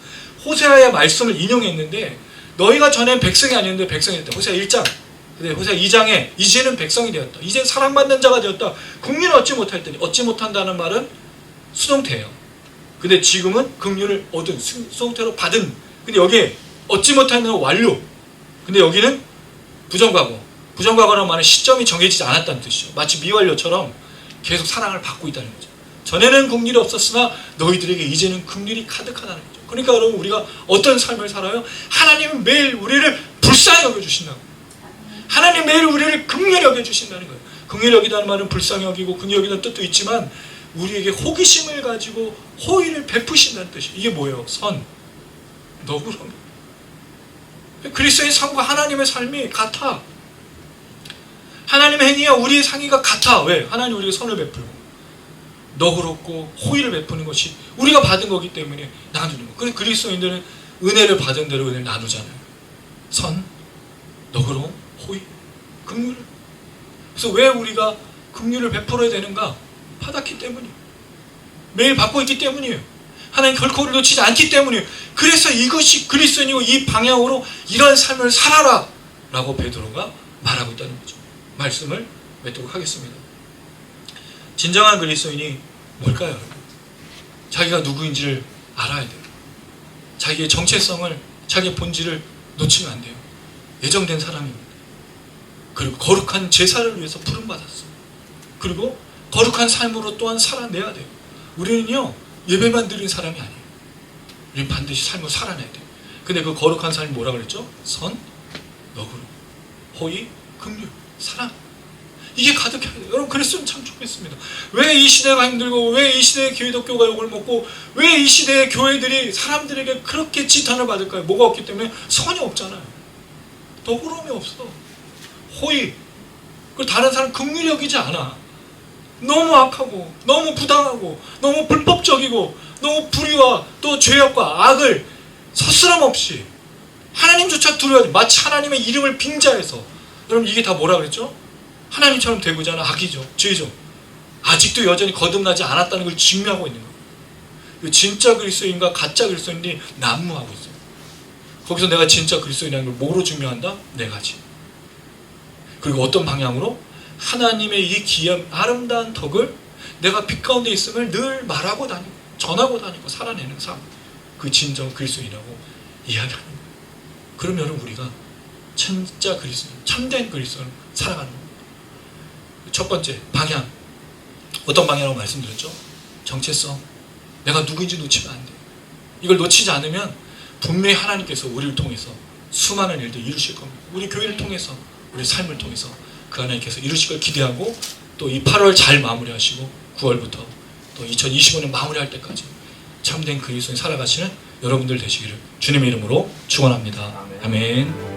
호세아의 말씀을 인용했는데 너희가 전엔 백성이 아니었는데 백성이 됐다. 호세아 1장. 근데 호세아 2장에 이제는 백성이 되었다. 이제 사랑받는 자가 되었다. 긍휼을 얻지 못할 때니 얻지 못한다는 말은 수동태예요. 근데 지금은 긍휼을 얻은 수동태로 받은. 근데 여기에 얻지 못하는 완료. 근데 여기는 부정과거. 부정과거라는 말은 시점이 정해지지 않았다는 뜻이죠. 마치 미완료처럼 계속 사랑을 받고 있다는 거죠. 전에는 긍휼이 없었으나 너희들에게 이제는 긍휼이 가득하다는 거죠. 그러니까 여러분 우리가 어떤 삶을 살아요? 하나님은 매일 우리를 불쌍히 여겨주신다고. 하나님 매일 우리를 긍휼히 여겨주신다는 거예요. 긍휼히 여기다는 말은 불쌍히 여기고 긍휼히 여기다는 뜻도 있지만 우리에게 호기심을 가지고 호의를 베푸신다는 뜻이에요. 이게 뭐예요? 선, 너그러움. 그리스도의 삶과 하나님의 삶이 같아. 하나님의 행위와 우리의 상의가 같아. 왜? 하나님 우리에게 선을 베풀고 너그럽고 호의를 베푸는 것이 우리가 받은 거기 때문에 나누는 거. 그래서 그리스도인들은 은혜를 받은 대로 은혜를 나누잖아요. 선, 너그러움, 호의, 긍휼을. 그래서 왜 우리가 긍휼을 베풀어야 되는가? 받았기 때문이에요. 매일 받고 있기 때문이에요. 하나님 결코 우리를 놓치지 않기 때문에 그래서 이것이 그리스도인이고 이 방향으로 이런 삶을 살아라 라고 베드로가 말하고 있다는 거죠. 말씀을 맺도록 하겠습니다. 진정한 그리스도인이 뭘까요? 자기가 누구인지를 알아야 돼요. 자기의 정체성을, 자기의 본질을 놓치면 안 돼요. 예정된 사람입니다. 그리고 거룩한 제사를 위해서 부름받았어요. 그리고 거룩한 삶으로 또한 살아내야 돼요. 우리는요, 예배만 드리는 사람이 아니에요. 우리는 반드시 삶을 살아내야 돼요. 근데 그 거룩한 삶이 뭐라 그랬죠? 선, 너그러, 호의, 긍휼, 사랑. 이게 가득해야 돼요. 여러분 그랬으면 참 좋겠습니다. 왜 이 시대가 힘들고, 왜 이 시대의 기독교가 욕을 먹고, 왜 이 시대의 교회들이 사람들에게 그렇게 지탄을 받을까요? 뭐가 없기 때문에 선이 없잖아요. 너그러움이 없어. 호의. 그리고 다른 사람 긍휼히 여기지 않아. 너무 악하고, 너무 부당하고, 너무 불법적이고, 너무 불의와 또 죄악과 악을 서스럼 없이 하나님조차 두려워하지. 마치 하나님의 이름을 빙자해서. 여러분 이게 다 뭐라 그랬죠? 하나님처럼 되고자 하는 악이죠. 죄죠. 아직도 여전히 거듭나지 않았다는 걸 증명하고 있는 거예요. 진짜 그리스도인과 가짜 그리스도인이 난무하고 있어요. 거기서 내가 진짜 그리스도인이라는 걸 뭐로 증명한다? 네 가지. 그리고 어떤 방향으로? 하나님의 이 귀한 아름다운 덕을 내가 빛 가운데 있음을 늘 말하고 다니고 전하고 다니고 살아내는 삶. 그 진정 그리스도인이라고 이야기하는 거예요. 그러면 우리가 진짜 그리스도인, 참된 그리스도인을 살아가는 거예요. 첫 번째 방향. 어떤 방향이라고 말씀드렸죠? 정체성. 내가 누구인지 놓치면 안 돼요. 이걸 놓치지 않으면 분명히 하나님께서 우리를 통해서 수많은 일들 이루실 겁니다. 우리 교회를 통해서, 우리 삶을 통해서 그 하나님께서 이루실 걸 기대하고 또 이 8월 잘 마무리하시고 9월부터 또 2025년 마무리할 때까지 참된 그리스도인 살아가시는 여러분들 되시기를 주님의 이름으로 축원합니다. 아멘.